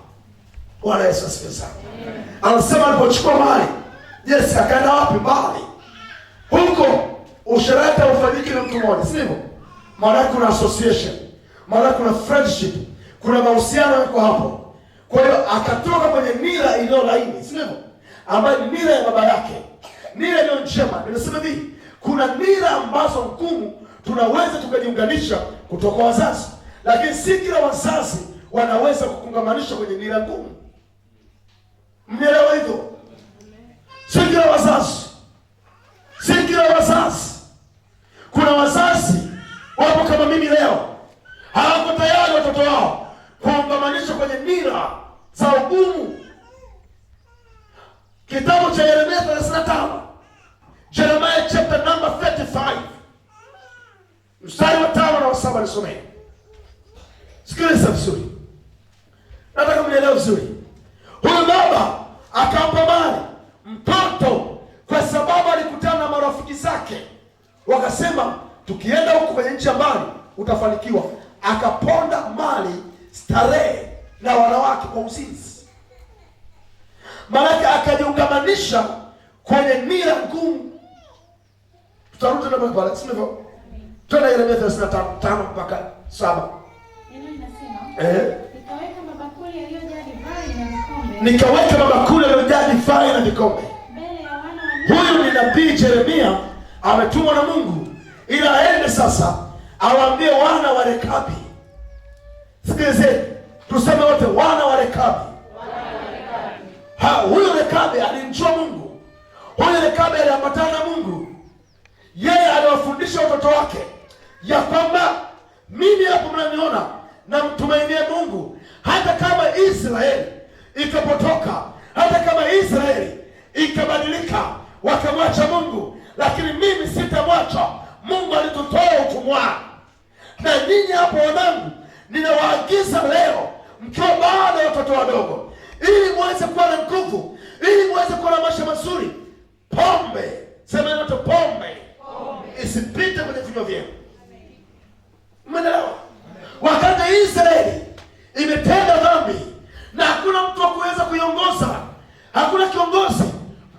Bwana Yesu asifiwe sana. Anasema alipochukua mali, Yesu akaenda wapi? Mbali. Huko uasherati haufanyiki na mtu mmoja, si hivyo? Maana kuna association, maana kuna friendship, kuna mahusiano yako hapo. Kwa hiyo akatoka kwenye mila iliyo laini, si hivyo? Ambayo ni mila ya baba yake, mila iliyo njema. Ninasema hivi, kuna mila ambazo ngumu tunaweza tukajiunganisha kutoka wazazi, lakini si kila wazazi wanaweza kukungamanisha kwenye mila ngumu. Mnielewa hivyo? Si kila wazazi. Kuna wazazi wapo kama mimi leo, hawako tayari watoto wao kuungamanisha kwenye mila za ugumu. Kitabu cha Yeremia 35, Jeremiah chapter number 35, mstari wa 5 na wa 7, nisomee. Sikiliza vizuri, nataka mnielewe vizuri. Huyu baba akampa mali mtoto kwa sababu alikutana na marafiki zake, wakasema tukienda huko kwenye nchi ya mbali utafanikiwa. Akaponda mali, starehe na wanawake kwa uzinzi. Maana akajiungamanisha kwenye mila ngumu. Tutarudi na pale, sio hivyo? Tuna Yeremia 35 mpaka 7. Neno linasema, nikaweka mabakuli yaliyojaa divai na vikombe mbele ya wana wa. Huyu ni nabii Yeremia, ametumwa na Mungu ili aende sasa awaambie wana wa Rekabi. Sikilizeni, tuseme wote, wana wa Rekabi. Huyu Rekabi alimjua Mungu. Huyu Rekabi aliambatana na Mungu. Yeye aliwafundisha watoto wake ya kwamba mimi hapo mnaniona na mtumainie Mungu, hata kama Israeli ikapotoka, hata kama Israeli ikabadilika wakamwacha Mungu, lakini mimi sitamwacha. Mungu alitutoa utumwani. Na nyinyi hapo wanangu, ninawaagiza leo mkiwa bado watoto wadogo, ili muweze kuwa na nguvu, ili muweze kuwa na maisha mazuri, pombe, sema yote, pombe isipite kwenye vinywa vyenu. Umeelewa? Wakati Israeli imetenda dhambi na hakuna mtu wa kuweza kuiongoza, hakuna kiongozi,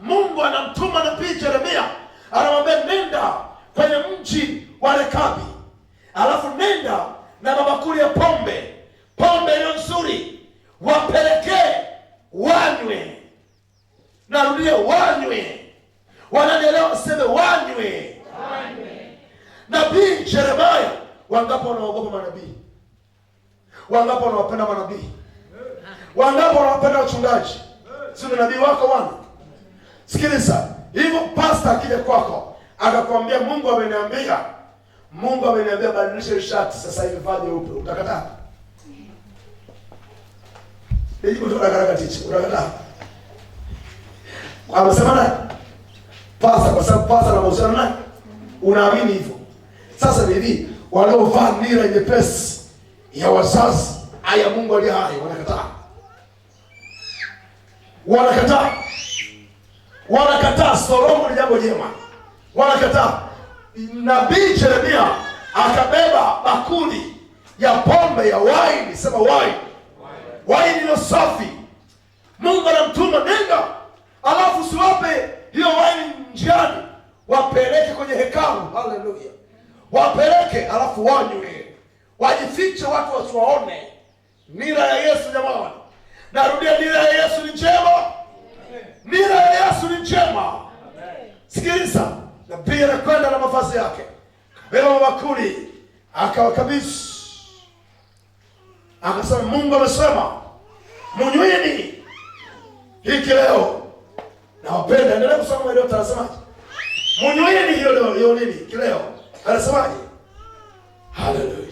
Mungu anamtuma nabii Yeremia, anamwambia nenda kwenye mji wa Rekabi, alafu nenda na mabakuli ya pombe iliyo nzuri, wapelekee wanywe. Narudia, wanywe. Wananielewa? Sema wanywe. Nabii Yeremia Wangapi wanaogopa manabii? Wangapi wanawapenda manabii? Wangapi wanawapenda wachungaji? Si ni nabii wako bwana? Sikiliza, hivyo pastor akija kwako akakwambia Mungu ameniambia badilisha shati sasa hivi vaa nyeupe, utakataa? Ndio utakataa tichi, utakataa? Amesema nani? Pastor, kwa sababu pastor anahusiana nani? Unaamini hivyo? Sasa hivi wanaovaa nira nyepesi ya wazazi aya Mungu aliye hai wanakataa. Wanakataa. Solomo ni jambo jema. Wanakataa. Nabii Yeremia akabeba bakuli ya pombe ya wine, sema wine. Wine ilo safi. Mungu anamtuma nenda, alafu siwape hiyo wine njiani, wapeleke kwenye hekalu. Haleluya. Wapeleke alafu wanywe. Wajifiche watu wasiwaone. Nira ya Yesu jamani. Narudia, nira ya Yesu ni njema. Nira ya Yesu ni njema. Sikiliza, nabii anakwenda na mavazi yake, kabeba bakuli, akawakabidhi, akasema Mungu amesema munyweni hiki leo. Na wapenda endelea kusoma leo, anasemaje? Munyweni hiyo leo, hiyo nini kileo, anasemaje? Haleluya.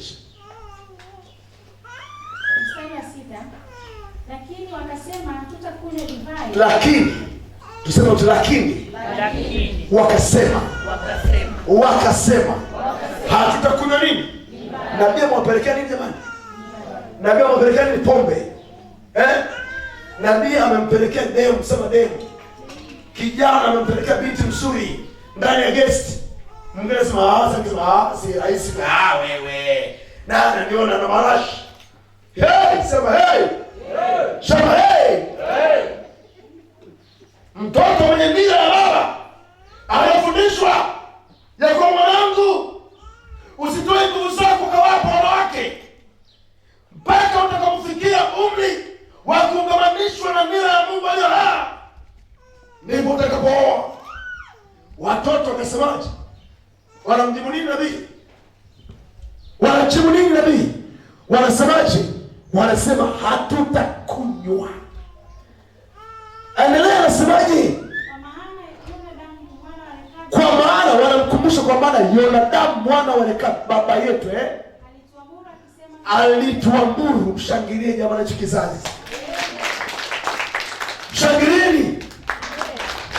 Lakini wakasema hatutakunywa divai. Lakini wakasema hatutakunywa nini? Nabii amewapelekea nini jamani? Nabii amewapelekea nini? Pombe. Nabii amempelekea demu, sema demu. Kijana amempelekea binti mzuri ndani ya guest. Mwingine anasema si rahisi na wewe. Na ananiona na marashi. Hey, sema hey. Sema hey. Mtoto mwenye nira ya baba anafundishwa ya kwa mwanangu, usitoe nguvu zako kwa watu wanawake mpaka utakapofikia umri wa kuungamanishwa na nira ya Mungu aliye hai, ndipo utakapooa. Watoto wakasemaje? Wanamjibu nini nabii? Wanasemaje? Wanasema hatutakunywa. Endelea, anasemaje? Kwa maana wanamkumbusha kwa maana Yonadamu mwana wa Rekabu baba yetu alituamuru. Mshangilie jamani, hicho kizazi. Shangilieni.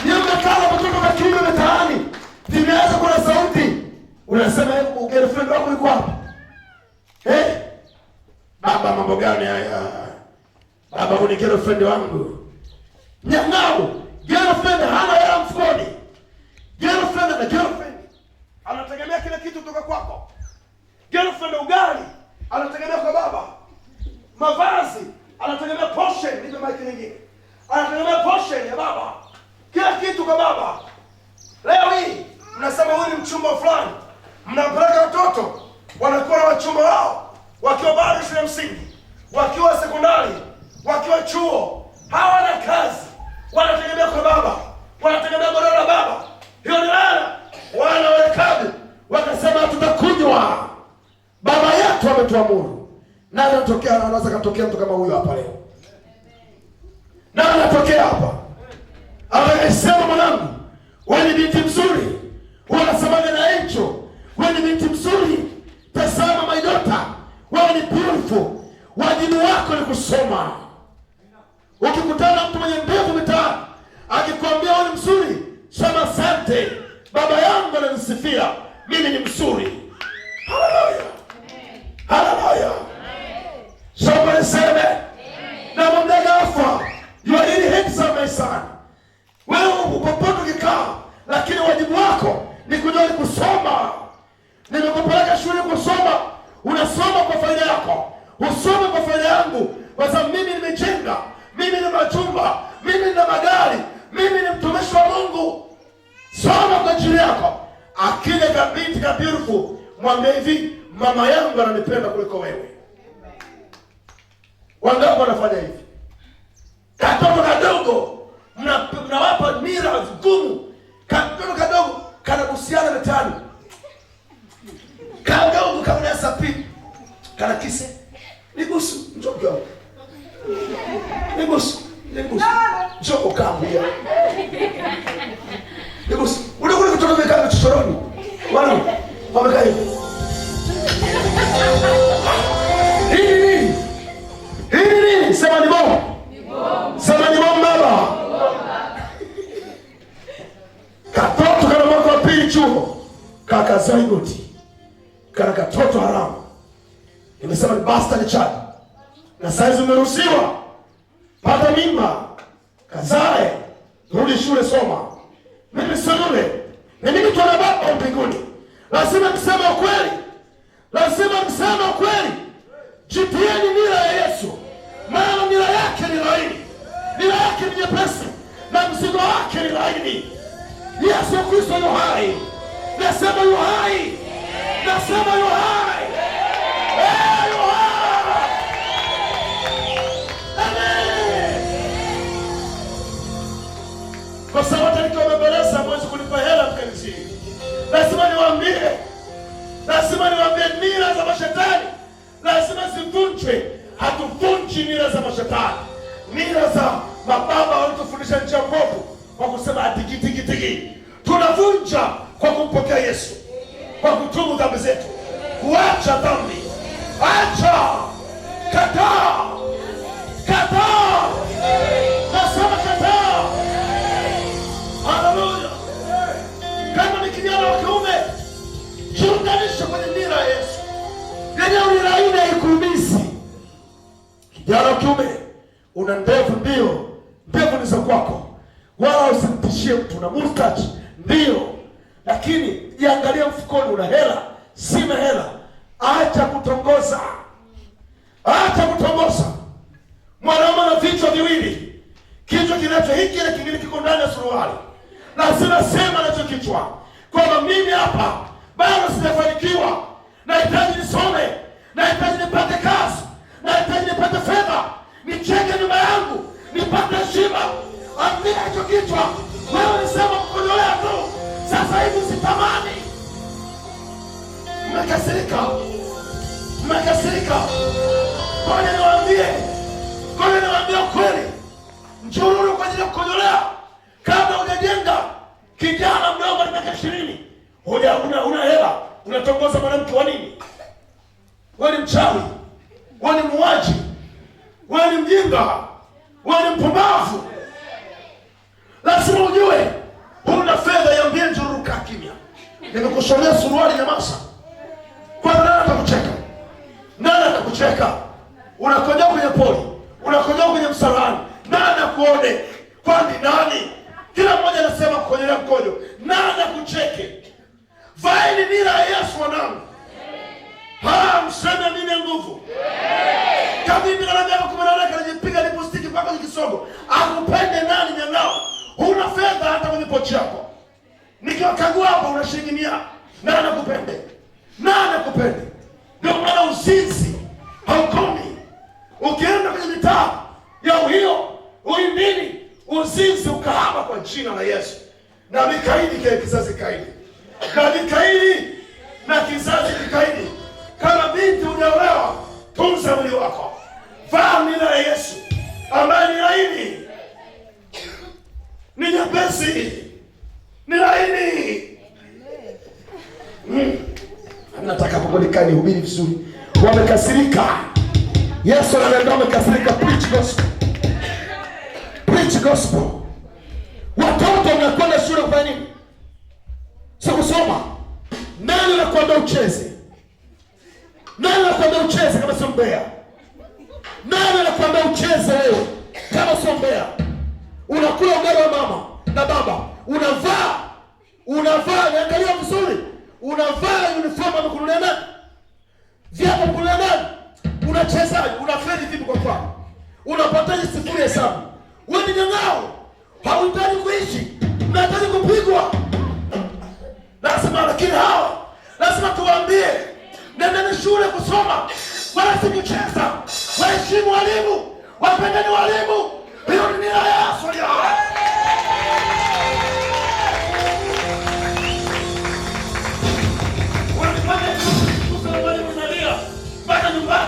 Ni mkataba kutoka kwa kiume mtaani. Vimeanza kuna sauti. Unasema hebu girlfriend wako yuko wapi? Baba, mambo gani haya? Baba, kuna girlfriend wangu. Nyang'au, girlfriend hana hela mfukoni. Girlfriend anategemea kila kitu kutoka kwako. Girlfriend ugali anategemea kwa baba. Mavazi anategemea portion, ndio maana nyingine. Anategemea portion ya baba. Kila kitu kwa baba. Leo hii mnasema huyu ni mchumba fulani. Mnapeleka watoto wanakuwa na wachumba wao wakiwa bado shule ya msingi, wakiwa sekondari, wakiwa chuo. Hawana kazi. Wanategemea kwa baba. Wanategemea godoro la baba. Hiyo ni laana. Wana wa Rekabu wakasema hatutakunywa. Baba yetu ametuamuru. Na anaweza katokea mtu kama huyu hapa leo. Na anatokea hapa. Anasema mwanangu, wewe ni binti mzuri. Wanasemaje na hicho? Wewe ni binti mzuri. Tazama my daughter. Wewe ni beautiful. Wajibu wako ni kusoma. Ukikutana mtu mwenye ndevu mitaani akikwambia wewe ni mzuri, sema asante. Baba yangu ananisifia mimi ni mzuri. Haleluya. Haleluya. Soma niseme. Na mwendaga afa. You are really handsome my son. Wewe popote ukikaa, lakini wajibu wako ni kujua kusoma. Nimekupeleka shule kusoma. Unasoma kwa faida yako. Usome kwa faida yangu. Kwa sababu mimi nimejenga. Mimi ni majumba. Mimi ni magari. Mimi ni mtumishi wa Mungu. Soma kwa ajili yako. Akija kabinti ka beautiful, mwambie hivi, mama yangu ananipenda kuliko wewe. Wangapi wanafanya hivi? Katoto kadogo mnawapa mira ngumu. Katoto kadogo kanabusiana mitaani. Kadogo kama kana kise. Nibusu, njoo kwa. Nibusu. Njoo ukaambia. Nibusu. Unakula kutoka mekani chochoroni. Wana wamekaa hivi. Hii sema ni bomu. Sema ni bomu baba. Katoto kana mwaka wa pili chuo. Kaka Zaigoti. Kana katoto haramu. Nimesema ni bastard child. Na saizi umeruhusiwa. Pata mimba. Kazae. Rudi shule soma. Mimi sanule. Ni mimi tuna baba mbinguni. Lazima kusema ukweli. Lazima kusema ukweli. Jitieni nira ya Yesu. Maana nira yake ni laini. Nira yake ni nyepesi. Na mzigo wake ni laini. Yesu Kristo yu hai. Nasema yu hai. Nasema yu hai. Yu hai. Amen. Kwa sababu hata nikiwa mbeleza mwezi kulipa hela mkanisini. Lazima niwaambie nira za mashetani lazima zivunjwe. Hatuvunji nira za mashetani. Nira za mababa walitufundisha njia mbovu kwa kusema atikitiki. Tunavunja kwa kumpokea Yesu, kwa kutubu dhambi zetu, kuacha dhambi. Acha, kataa, nasema kataa. Haleluya. Kama ni kijana wa kiume, jiunganishe kwenye nira ya Yesu. Yenye nira ile haikuumizi. Kijana wa kiume, una ndevu ndio, ndevu ni za kwako. Wala usimtishie mtu na mustache ndio. Lakini jiangalie mfukoni, una hela, sina hela. Acha kutongoza. Mwanaume na vichwa viwili. Kichwa kinacho hiki na kingine kiko ndani ya suruali. Lazima sema nacho kichwa kwamba mimi hapa bado sijafanikiwa. Nahitaji nisome, nahitaji nipate kazi, nahitaji nipate fedha, nichenge nyumba yangu, nipate heshima. Ambia hicho kichwa, wewe nisema mkojolea tu. Sasa hivi usitamani. Mmekasirika. Ngoja niwaambie ukweli. Njururu kwa ajili ya kukojolea. Kabla hujajenga, kijana mdogo na miaka 20, una hela, unatongoza mwanamke wa nini? Wewe ni mchawi, wewe ni muuaji, wewe ni mjinga, wewe ni mpumbavu. Lazima ujue huna fedha. Yambie njururu, kaa kimya. Nimekushonea suruali nyamaza. Kwa nani atakucheka? Nani atakucheka? Unakojoa kwenye poli, unakojoa kwenye msalani. Nani akuone? Kwani nani? Kila mmoja anasema kukojolea mkojo. Nani akucheke? Vaeni nira ya Yesu wanangu. Mseme mimi nguvu. Kama mimi na miaka 18 kanajipiga lipstick mpaka kisogo. Akupende nani nyangao? Huna fedha hata kwenye pochi yako. Nikiwakagua hapa una shilingi 100. Nani akupende? Ndio maana uzinzi haukomi. Ukienda kwenye mitaa ya hiyo uindini, uzinzi ukahama kwa jina la Yesu. Na mikaidi kwa kizazi kaidi. Na kizazi kikaidi. Kama binti hujaolewa, tunza mwili wako. Vaa nira ya Yesu ambaye ni laini, ni nyepesi, ni laini. Nataka kuonekana hubiri vizuri. Wamekasirika. Yesu anaenda wamekasirika. Preach gospel. Watoto mnakwenda shule kufanya nini? Sio kusoma. Nani anakuambia ucheze? Kama sio mbea? Nani anakuambia ucheze wewe kama sio mbea? Unakula ugali wa mama na baba. Unavaa, niangalia vizuri. Unavaa uniform amekunulia nani? Viatu amekunulia nani? Unachezaje? Unafeli vipi kwa kwako? Unapataje sifuri hesabu? Wewe ni nyangao. Hauhitaji kuishi. Unahitaji kupigwa. Lakini hawa lazima tuwaambie, nendeni shule kusoma, wala si kucheza. Waheshimu walimu, wapendeni walimu. Hiyo ni nia ya Yesu ya. Wanafanya kusoma walimu na nia. Bado nyumbani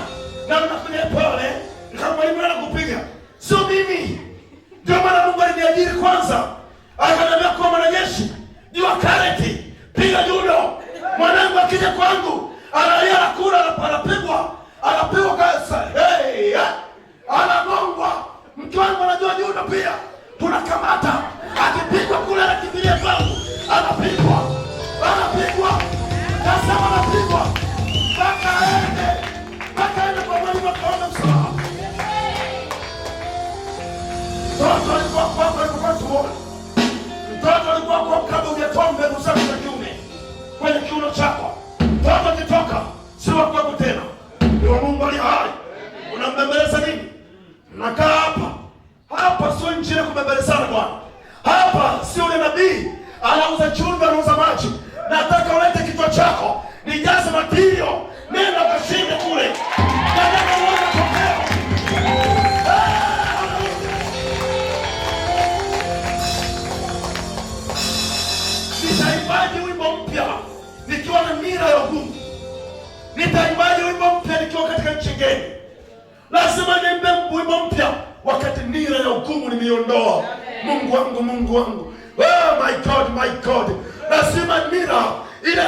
nimeondoa. Mungu wangu, Mungu wangu. Oh my God, my God. Lazima nira ile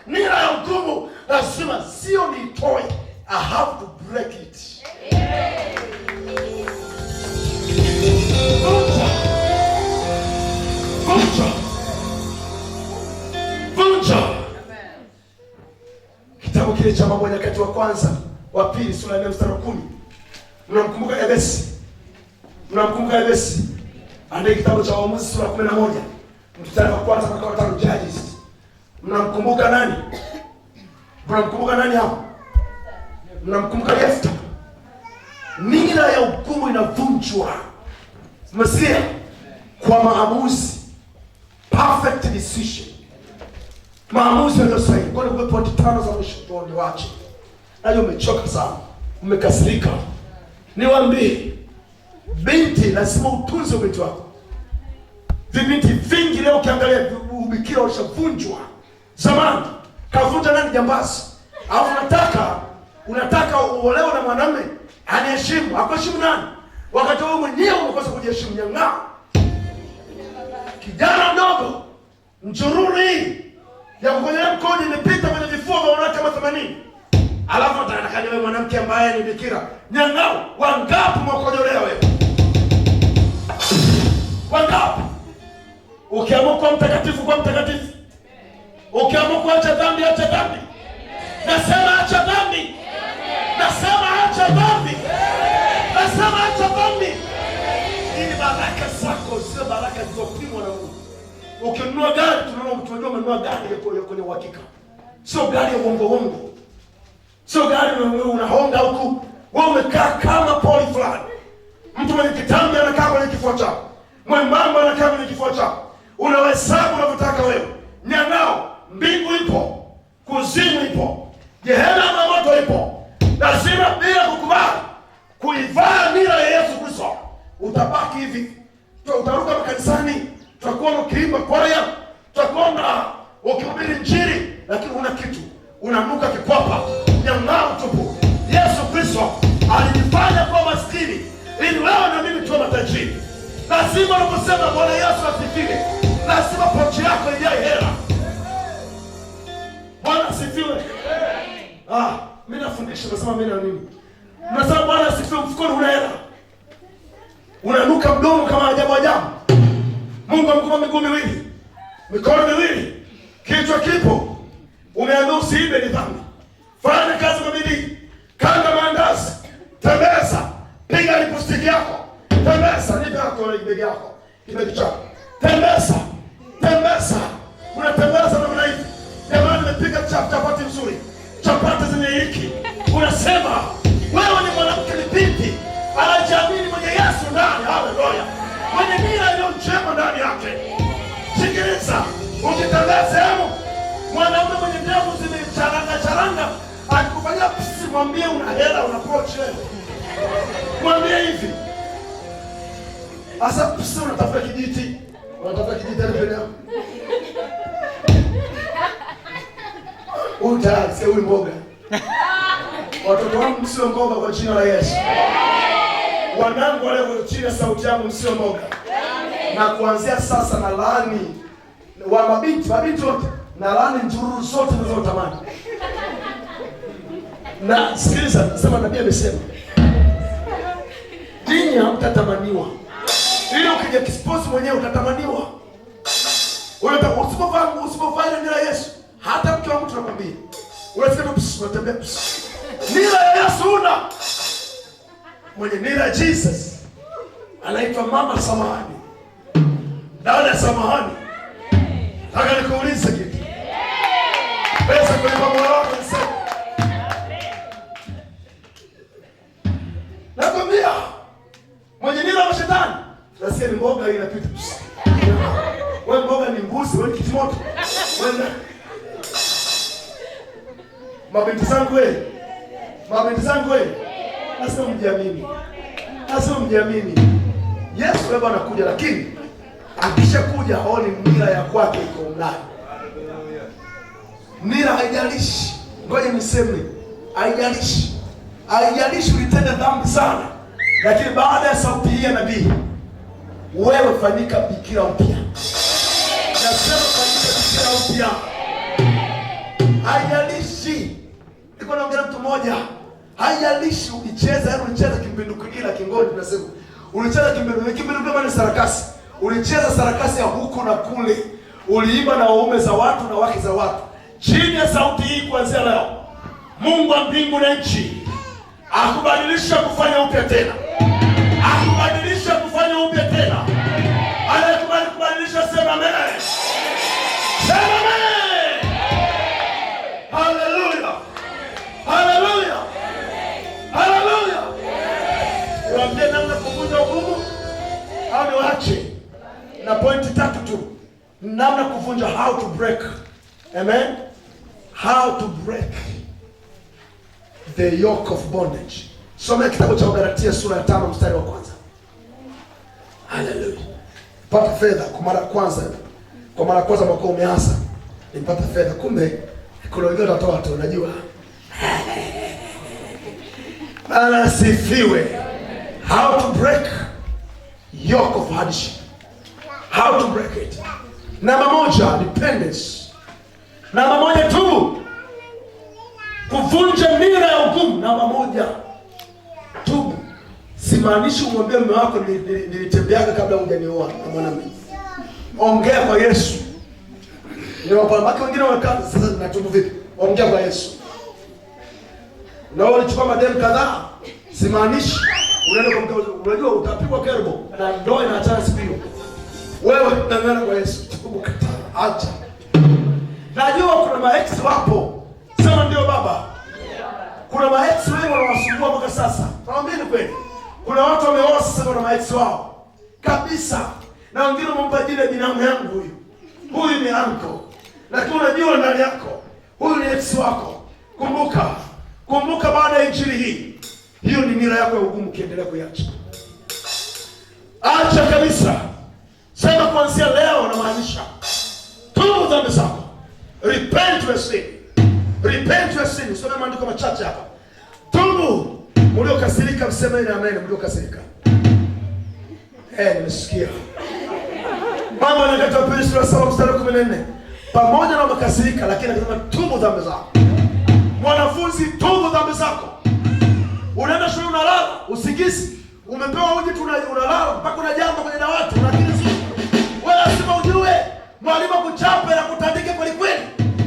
nira ya hukumu lazima sio nitoe. I have to break it. Vunja. Kitabu kile cha Mambo ya Nyakati wa kwanza, wa pili, sura ya 4 mstari wa 10. Mnamkumbuka Yabesi? Mnamkumbuka Yabesi? Andika kitabu cha Waamuzi sura ya 11. Mstari wa kwanza mpaka wa 5, Judges. Mnamkumbuka nani? Mnamkumbuka nani hapo? Mnamkumbuka Yefta? Nira ya hukumu inavunjwa. Msikia? Kwa maamuzi. Perfect decision. Maamuzi yaliyo sahihi. Kwa nini pointi 5 za mwisho tuone wache? Najua umechoka sana. Umekasirika. Niwaambie, binti lazima utunze binti wako. Vibinti vingi leo ukiangalia ubikira ushavunjwa. Zamani kavunja nani? Jambazi. Au unataka uolewe na mwanamume aniheshimu. Akuheshimu nani? Wakati wewe mwenyewe umekosa kujiheshimu. Nyang'aa. Kijana mdogo mchururi ya kukonyea mkono imepita kwenye vifua vya wanawake kama 80. Alafu atakana wewe mwanamke ambaye ni bikira. Nyang'ao, wangapi mwakojolewa wewe? Wangapi? Ukiamua kuwa mtakatifu, kwa mtakatifu. Ukiamua kuacha dhambi, acha dhambi. Nasema acha dhambi. Nasema acha dhambi. Nasema acha dhambi. Ili baraka zako sio baraka zilizopimwa na Mungu. Ukinunua gari, tunajua umenunua gari ya kwenye uhakika. Sio gari ya uongo. Sio gari unahonga huku. Wewe umekaa kama poli fulani. Mtu mwenye kitambi anakaa kwenye kifua chako. Mwembamba anakaa kwenye kifua chako. Unahesabu unavyotaka wewe. Nyang'ao, mbingu ipo. Kuzimu ipo. Jehanamu na moto ipo. Lazima bila kukubali kuivaa nira ya Yesu Kristo, utabaki hivi. Utaruka makanisani, tutakuwa ukiimba kwaya, tutakuwa ukihubiri Injili, lakini una kitu. Unanuka kikwapa. Nyang'ao tupu. Yesu Kristo alijifanya kuwa maskini ili wewe na mimi tuwe matajiri. Lazima unaposema Bwana Yesu asifiwe, lazima pochi yako ijae hela. Bwana asifiwe. Mimi nafundisha, nasema mimi na nini? Nasema Bwana asifiwe, mfukoni una hela. Unanuka mdomo kama ajabu. Mungu amekupa miguu miwili, mikono miwili, kichwa kipo. Umeambiwa usiibe, ni dhambi. Fanya kazi kwa bidii. Kanga maandazi. Tembeza. Piga lipstick yako. Tembeza. Nipe yako begi yako. Kibegi chako. Tembeza. Unatembeza namna hivi. Jamani, nimepiga chapati nzuri. Chapati zenye hiki. Unasema wewe ni mwanamke, ni binti anajiamini, mwenye Yesu ndani. Haleluya. Mwenye nira iliyo njema ndani yake. Sikiliza. Ukitembea sehemu, mwanaume mwenye ndevu zimecharanga akikufanyia pisi, mwambie una hela, una pochi wewe. Mwambie hivi. Asa pisi, unatafuta kijiti. Unatafuta kijiti mbele yako. Utaanza huyu mboga. Watoto wangu msio mboga kwa jina la Yesu. Wanangu wale kwa chini ya sauti yangu msio mboga. Na kuanzia sasa na laani wa mabinti wote, na laani njururu zote zinazotamani. Na sikiliza, nasema nabii amesema, dini hamtatamaniwa. Ili ukija kispose mwenyewe utatamaniwa. Unataka usipofanya nira ya Yesu, hata mke wa mtu anakwambia. Unasikia unatembea. Nira ya Yesu una. Mwenye nira Jesus anaitwa Mama Samahani. Dada Samahani. Nataka nikuulize kitu. Pesa kwenye mambo yako ni sawa. Nakwambia mwenye nira wa shetani, nasikia ni mboga inapita. Wewe mboga ni mbuzi, wewe kitimoto. Wewe mabinti zangu wewe. Nasema mjiamini. Yesu leo anakuja, lakini akishakuja haoni nira ya kwake iko ndani. Nira haijalishi. Ngoja niseme, haijalishi ulitenda dhambi sana. Lakini baada ya sauti hii ya nabii, wewe fanyika bikira mpya. Nasema fanyika bikira mpya. Haijalishi, niko naongea mtu mmoja, haijalishi ulicheza kimpindukila kingoni, tunasema ulicheza kimpindukila kama ni sarakasi. Ulicheza sarakasi ya huku na kule. Uliimba na waume za watu na wake za watu. Chini ya sauti hii kuanzia leo, Mungu wa mbingu na nchi akubadilisha kufanya upya tena. Akubadilisha kufanya upya tena. Anakubali kubadilisha, sema amen. Sema amen. Hallelujah. Hallelujah. Hallelujah. Niwaambie namna kuvunja ugumu au niwache na pointi 3 tu. Namna kuvunja, how to break. Amen. How to break the yoke of bondage. Soma kitabu cha Galatia sura ya 5 mstari wa 1. Hallelujah. Pata fedha kwa mara ya kwanza. Kwa mara ya kwanza mwaka umeanza, nipata fedha. Kumbe kuna wengine watatoa watu, unajua. Bwana sifiwe. How to break yoke of hardship. How to break it. Namba 1, dependence. Namba 1 tu, kuvunja nira ya ugumu. Namba 1, tubu. Simaanishi umwambie mume wako nilitembeaga kabla hujanioa na mwanamume. Ongea kwa Yesu. Ni wapambaki wengine wakaa, sasa natubu vipi? Ongea kwa Yesu. Na wale chukua madem kadhaa. Simaanishi unaenda kwa mke, unajua utapigwa kerbo na ndoa inaachana siku hiyo. Wewe tunangana kwa Yesu, tubu kataa, acha. Najua kuna maex wapo. Sema ndio baba. Kuna maex wengi wanawasumbua mpaka sasa. Naambia ni kweli. Kuna watu wameoa sasa na maex wao. Kabisa. Na wengine wamempa jina binamu yangu huyu. Huyu ni uncle. Lakini unajua ndani yako, huyu ni ex wako. Kumbuka baada ya injili hii. Hiyo ni nira yako ya ugumu, kiendelea kuiacha. Acha kabisa. Sema kuanzia leo na maanisha. Tubu dhambi zako. Repent your sin. Repent your sin. Soma maandiko machache hapa. Tubu. Mliokasirika mseme ni amen. Mliokasirika. Nimesikia. Mambo yanakata Petro sura 7 mstari 14. Pamoja na makasirika lakini akasema tubu dhambi zako. Mwanafunzi, tubu dhambi zako. Unaenda shule unalala, usingizi. Umepewa uji tu unalala mpaka unajamba kwenye dawati, unakilizi. Wewe lazima ujue mwalimu akuchape na kutandike kweli kweli.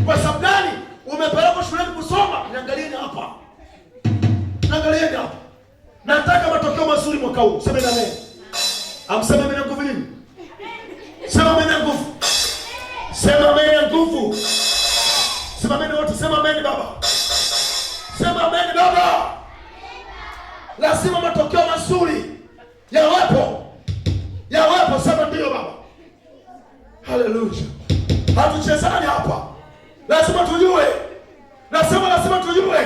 Kwa sababu gani? Umepelekwa shuleni kusoma. Niangalieni hapa. Niangalieni hapa. Nataka matokeo mazuri mwaka huu. Sema amen. Amsema mimi na nguvu nini? Sema mimi na nguvu. Sema mimi na nguvu. Sema mimi wote, sema amen baba. Sema amen baba. Lazima matokeo mazuri yawepo. Sema ndio baba. Hallelujah. Hatuchezani hapa. Lazima tujue. Lazima tujue.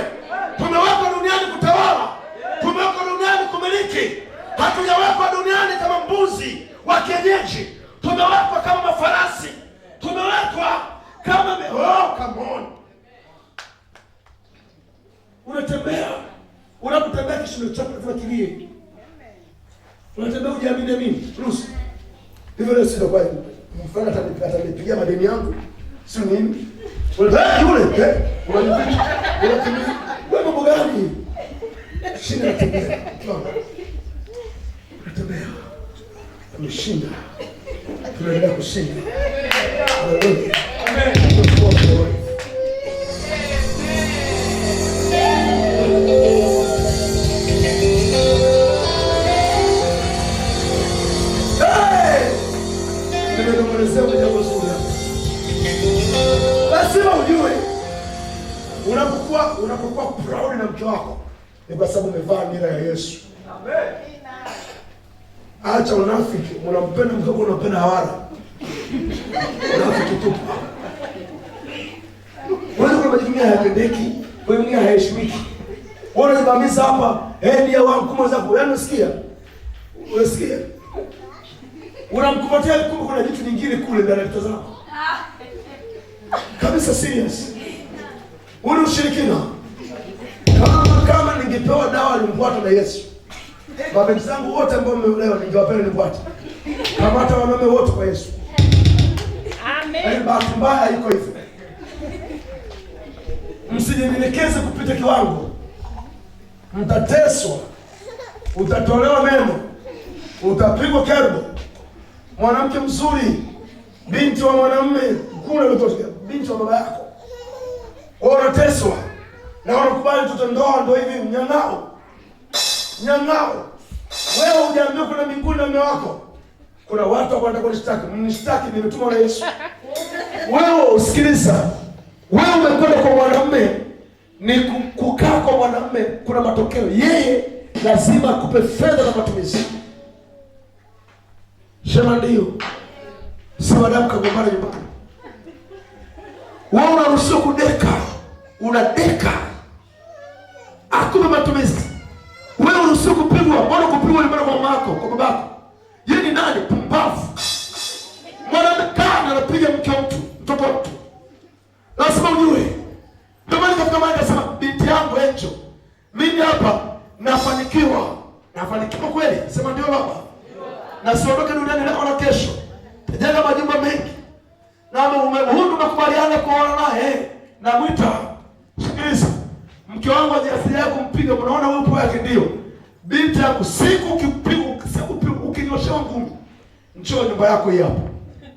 Tumewekwa duniani kutawala. Tumewekwa duniani kumiliki. Hatujawekwa duniani kama mbuzi wa kienyeji. Tumewekwa kama mafarasi. Tumewekwa kama come on. Unapotembea kishule chako tunakilie. Unatembea ujiamini mimi. Ruhusa. Hivyo leo sio kwa mfano atanipigia madeni yangu. Sio nini? Unanipigia. Wewe mambo gani? Shinda natembea. Natembea. Tumeshinda. Tunaendelea kushinda. Haleluya. Amen. Lazima ujue unapokuwa proud na mke wako ni kwa sababu umevaa nira ya Yesu. Amen. Acha unafiki, unampenda mke wako, unampenda hawara. Unafiki tu. Wewe kuna majukumu hayatendeki, wewe mwingine haheshimiki. Wewe unazibamiza hapa, ndio wangu kumweza kuona, unasikia? Unasikia? Unamkupatia kumbe kuna vitu vingine kule ndani ya mtazamo. Kabisa serious. Ule ushirikina. Kama ningepewa dawa nilimfuata na Yesu. Mabinti zangu wote ambao mmeolewa ningewapenda nipate. Kamata wanaume wote kwa Yesu. Amen. Bahati mbaya iko hivyo. Msijinyenyekeze kupita kiwango. Mtateswa. Utatolewa meno. Utapigwa kerbo. Mwanamke mzuri, binti wa mwanamume, kule ulitokea, binti wa baba yako. Unateswa. Na unakubali tutandoa ndio hivi mnyang'ao. Nyang'ao. Wewe hujaambiwa kuna mbinguni na mume wako. Kuna watu wanataka kunishtaki. Mnishtaki, nimetumwa na Yesu. Wewe usikiliza. Wewe umekwenda kwa mwanamume, ni kukaa kwa mwanamume kuna matokeo. Yeye lazima akupe fedha na matumizi. Sema ndio. Si wadamu kagombana nyumbani. Wewe unaruhusiwa kudeka. Unadeka. Akupe matumizi. Wewe unaruhusiwa kupigwa. Mbona kupigwa nyumbani kwa mama yako, kwa babako? Yeye ni nani? Pumbavu. Mwanamume gani anapiga mke wa mtu, mtoto wa mtu? Lazima ujue. Ndio maana katika maana nasema binti yangu Angel, mimi hapa nafanikiwa. Nafanikiwa kweli? Sema ndio baba. Na siondoke duniani leo na kesho. Tajenga majumba mengi. Na mume huyu tunakubaliana kuoana naye. Na mwita. Sikiliza. Mke wangu ajasiria kumpiga, unaona wewe upo yake ndio. Binti yangu siku ukinyosha ngumi. Njoo nyumba yako hii hapa.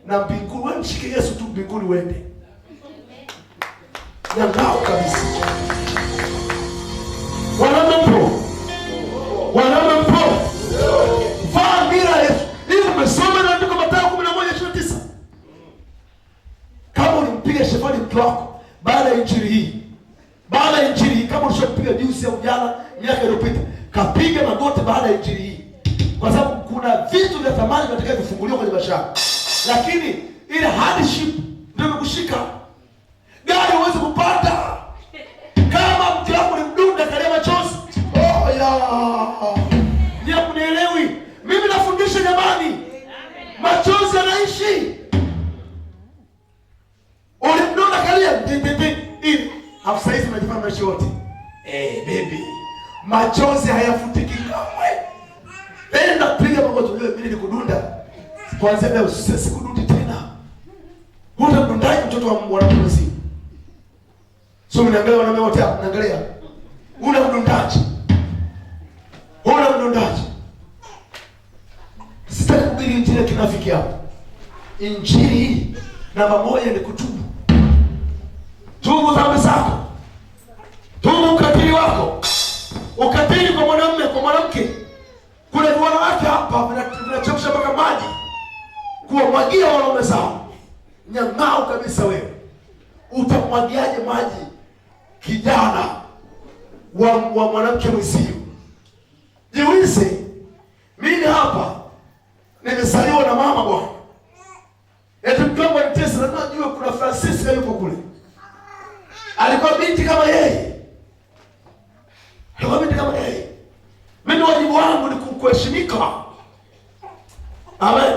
Na mbinguni wewe mshike Yesu tu, mbinguni uende. Nyangao kabisa. Wanampo. Vaa nira Yesu. Hivi umesoma na andiko Mathayo 11:29. Kama ulimpiga Shefani mke wako baada ya injili hii. Kama ulishampiga juzi au jana miaka iliyopita, kapiga magoti baada ya injili hii. Kwa sababu kuna vitu vya thamani vinataka kufunguliwa kwenye maisha. Lakini ile hardship ndio imekushika. Gari huwezi kupata. Kama mke wako ni mdunda kalia machozi. Oh ya. Ndio kunielewi. Mimi nafundisha jamani. Machozi yanaishi. Ulimdunda kalia ili afisa hizi mnajifanya maisha yote. Baby. Machozi hayafutiki kamwe. Penda piga magoti wewe, mimi nikudunda. Kwanza leo sikudundi tena. Utamdundaje mtoto wa mwanamke mzima? So mnaangalia wanaume wote hapa, mnaangalia. Unamdundaje? Sitaki kuhubiri injili ya kinafiki hapa. Injili namba 1 ni kutubu. Tubu dhambi zako. Tubu ukatili wako. Ukatili kwa mwanamume, kwa mwanamke. Kuna wanawake hapa vinachemsha mpaka maji kuwamwagia wanaume zao. Nyang'ao kabisa wewe. Utamwagiaje maji kijana wa mwanamke mwenzio? Jiulize. Mimi hapa nimesaliwa na mama bwana. Eti mkwangu anitesa, na najua kuna Francisca yupo kule. Alikuwa binti kama yeye. Mimi wajibu wangu ni kuheshimika. Amen.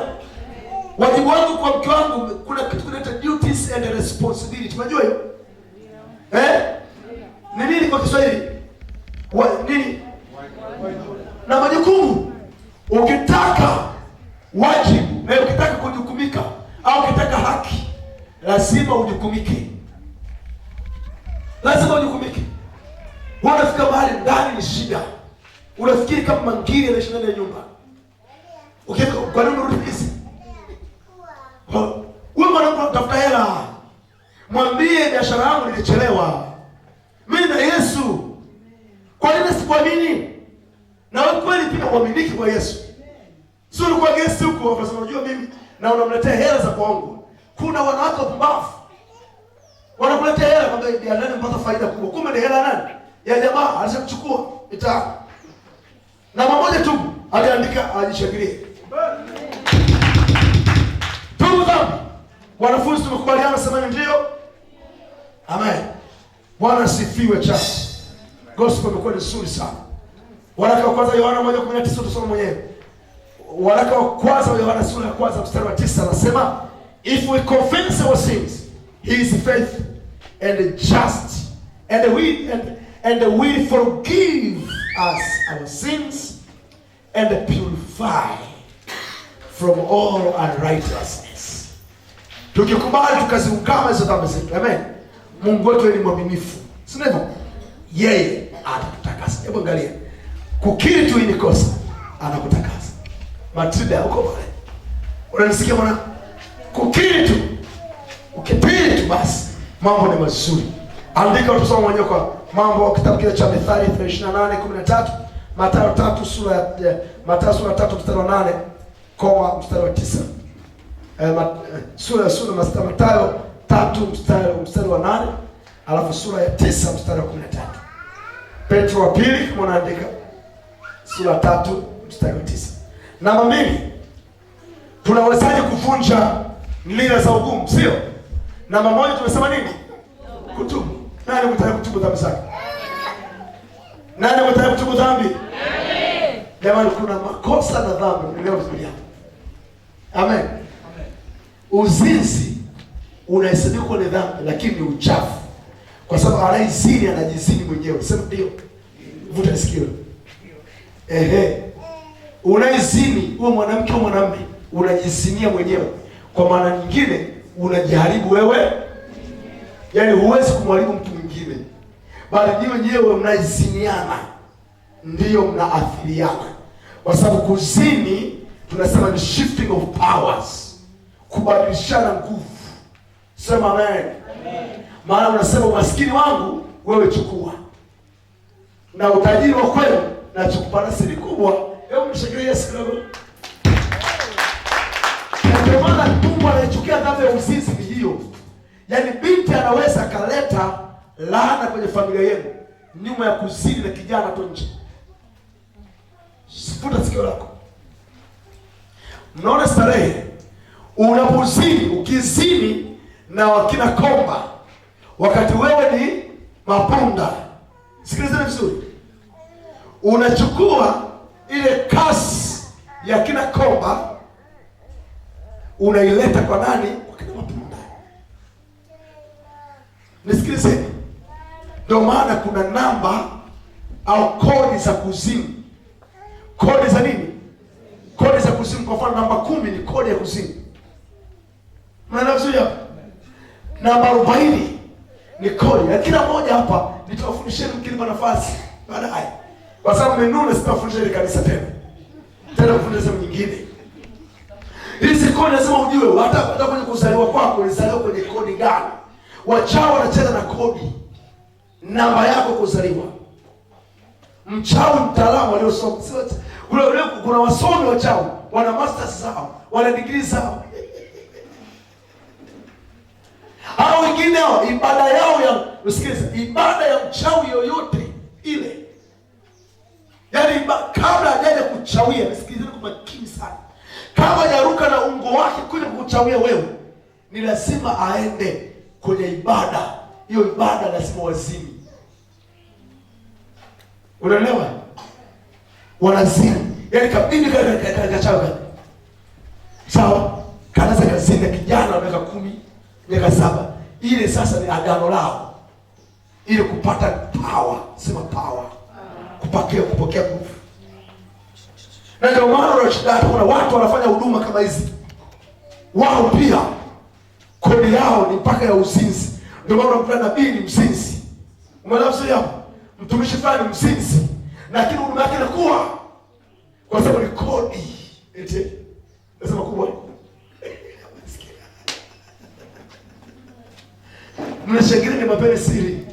Wajibu wangu kwa mke wangu, kuna kitu kinaitwa duties and responsibility. Unajua hiyo? Ni nini kwa Kiswahili? Nini? Na majukumu. Ukitaka wajibu, na ukitaka kujukumika au ukitaka haki, lazima ujukumike. Unafika mahali ndani ni shida. Unafikiri kama mangiri anaishi ndani ya nyumba. Kwa nini unarudi hizi? Wewe mwanangu unatafuta hela. Mwambie biashara yangu nilichelewa. Mimi na Yesu. Kwa nini sikuamini? Na wewe kweli pia uaminiki kwa Yesu. Sio ulikuwa guest huko ukasema unajua mimi na unamletea hela za kwangu. Kuna wanawake wapumbavu. Wanakuletea hela kwamba ya nani mpata faida kubwa. Kumbe ni hela nani? Ya jamaa alishakuchukua ita. Na mmoja tu aliandika ajishangilie. Tubu dhambi. Wanafunzi tumekubaliana sema ndio. Amen. Bwana sifiwe church. Gospel imekuwa nzuri sana. Waraka wa kwanza Yohana 1:19 tusome mwenyewe. Waraka wa kwanza wa Yohana sura ya kwanza mstari wa 9 anasema, if we confess our sins, he is faithful and just and will forgive us our sins and purify from all unrighteousness. Tukikubali tukaziungama hizo dhambi zetu, amen, Mungu wetu ni mwaminifu, si ndivyo? Yeye atakutakasa. Hebu angalia, kukiri tu ni kosa, anakutakasa. Matilda uko pale, unanisikia bwana? Kukiri tu, ukipiri tu basi mambo ni mazuri. Andika utasoma mwenyewe kwa Mambo, kitabu kile cha Mithali 28:13, Mathayo 3 sura ya Mathayo sura 3 mstari wa 8 koma mstari wa 9. Mathayo 3 mstari wa 8, alafu sura ya 9 mstari wa 13. Petro wa pili kama unaandika, sura 3 mstari wa 9. Namba 2, tunawezaje kuvunja nira za ugumu, sio? Namba 1 tumesema nini? Kutubu. Nani mtaka kutubu dhambi zake? Nani mtaka kutubu dhambi? Jamani, kuna makosa na dhambi leo duniani. Amen. Uzinzi unahesabiwa kuwa ni dhambi, lakini ni uchafu, kwa sababu anaizini anajizini mwenyewe. Sema ndio. Vuta sikio. Unaizini uwe mwanamke au mwanamume, unajizinia mwenyewe. Kwa maana nyingine unajiharibu wewe. Yaani huwezi kumharibu mtu mwingine, bali ndio wenyewe mnaiziniana, ndio mnaathiriana. Kwa sababu kuzini tunasema ni shifting of powers, kubadilishana nguvu. Sema amen. Amen. Maana unasema umaskini wangu wewe chukua, na utajiri wa kwenu na chukupana siri kubwa. Hebu mshangilie Yesu kidogo. Ndio maana Mungu anachukia dhambi ya uzinzi ni hiyo. Yaani binti anaweza kaleta laana kwenye familia yenu nyuma ya kuzini na kijana tu nje. Sifuta sikio lako. Mnaona starehe? Unapozini, ukizini na wakina Komba wakati wewe ni mapunda, sikilizeni vizuri, unachukua ile kasi ya kina Komba unaileta kwa nani? Kwa kina mapunda. Nisikilizeni. Ndio maana kuna namba au kodi za kuzimu. Kodi za nini? Kodi za kuzimu. Kwa mfano namba 10 ni kodi ya kuzimu. Maana vizuri. Namba 40 ni kodi. Na kila mmoja hapa nitawafundisheni mkilipa nafasi baadaye. Kwa sababu menuna sitafundisha kanisa tena. Tena kufundisha nyingine. Hizi kodi lazima ujue, hata kwenye kuzaliwa kwako ulizaliwa kwenye kodi gani? Wachawi wanacheza na kodi namba yako kuzaliwa. Mchawi mtaalamu waliosoma, kuna wasomi wachawi wana masters zao, wana degree zao. Hao wengine ibada yao ya usikilize, ibada ya mchawi yoyote ile, yaani kabla hajaja kuchawia, nisikilizeni kwa makini sana, kama hajaruka na ungo wake kuja kukuchawia wewe, ni lazima aende kwenye ibada. Hiyo ibada lazima wazini. Unaelewa? Wanazini. Yaani kabidi kachawa. Sawa? Kanasa kazini kijana wa miaka 10, miaka 7. Ile sasa ni agano lao. Ile kupata power, sema power. Kupokea nguvu. Na ndio maana kuna watu wanafanya huduma kama hizi. Wao pia kodi yao ni mpaka ya uzinzi. Ndio maana unamkuta nabii ni mzinzi. Umeelewa sio hapo? Mtumishi fulani mzinzi, lakini huduma yake inakuwa kwa sababu ni kodi. Eti nasema kubwa. Mnashangilia ni mapeni siri.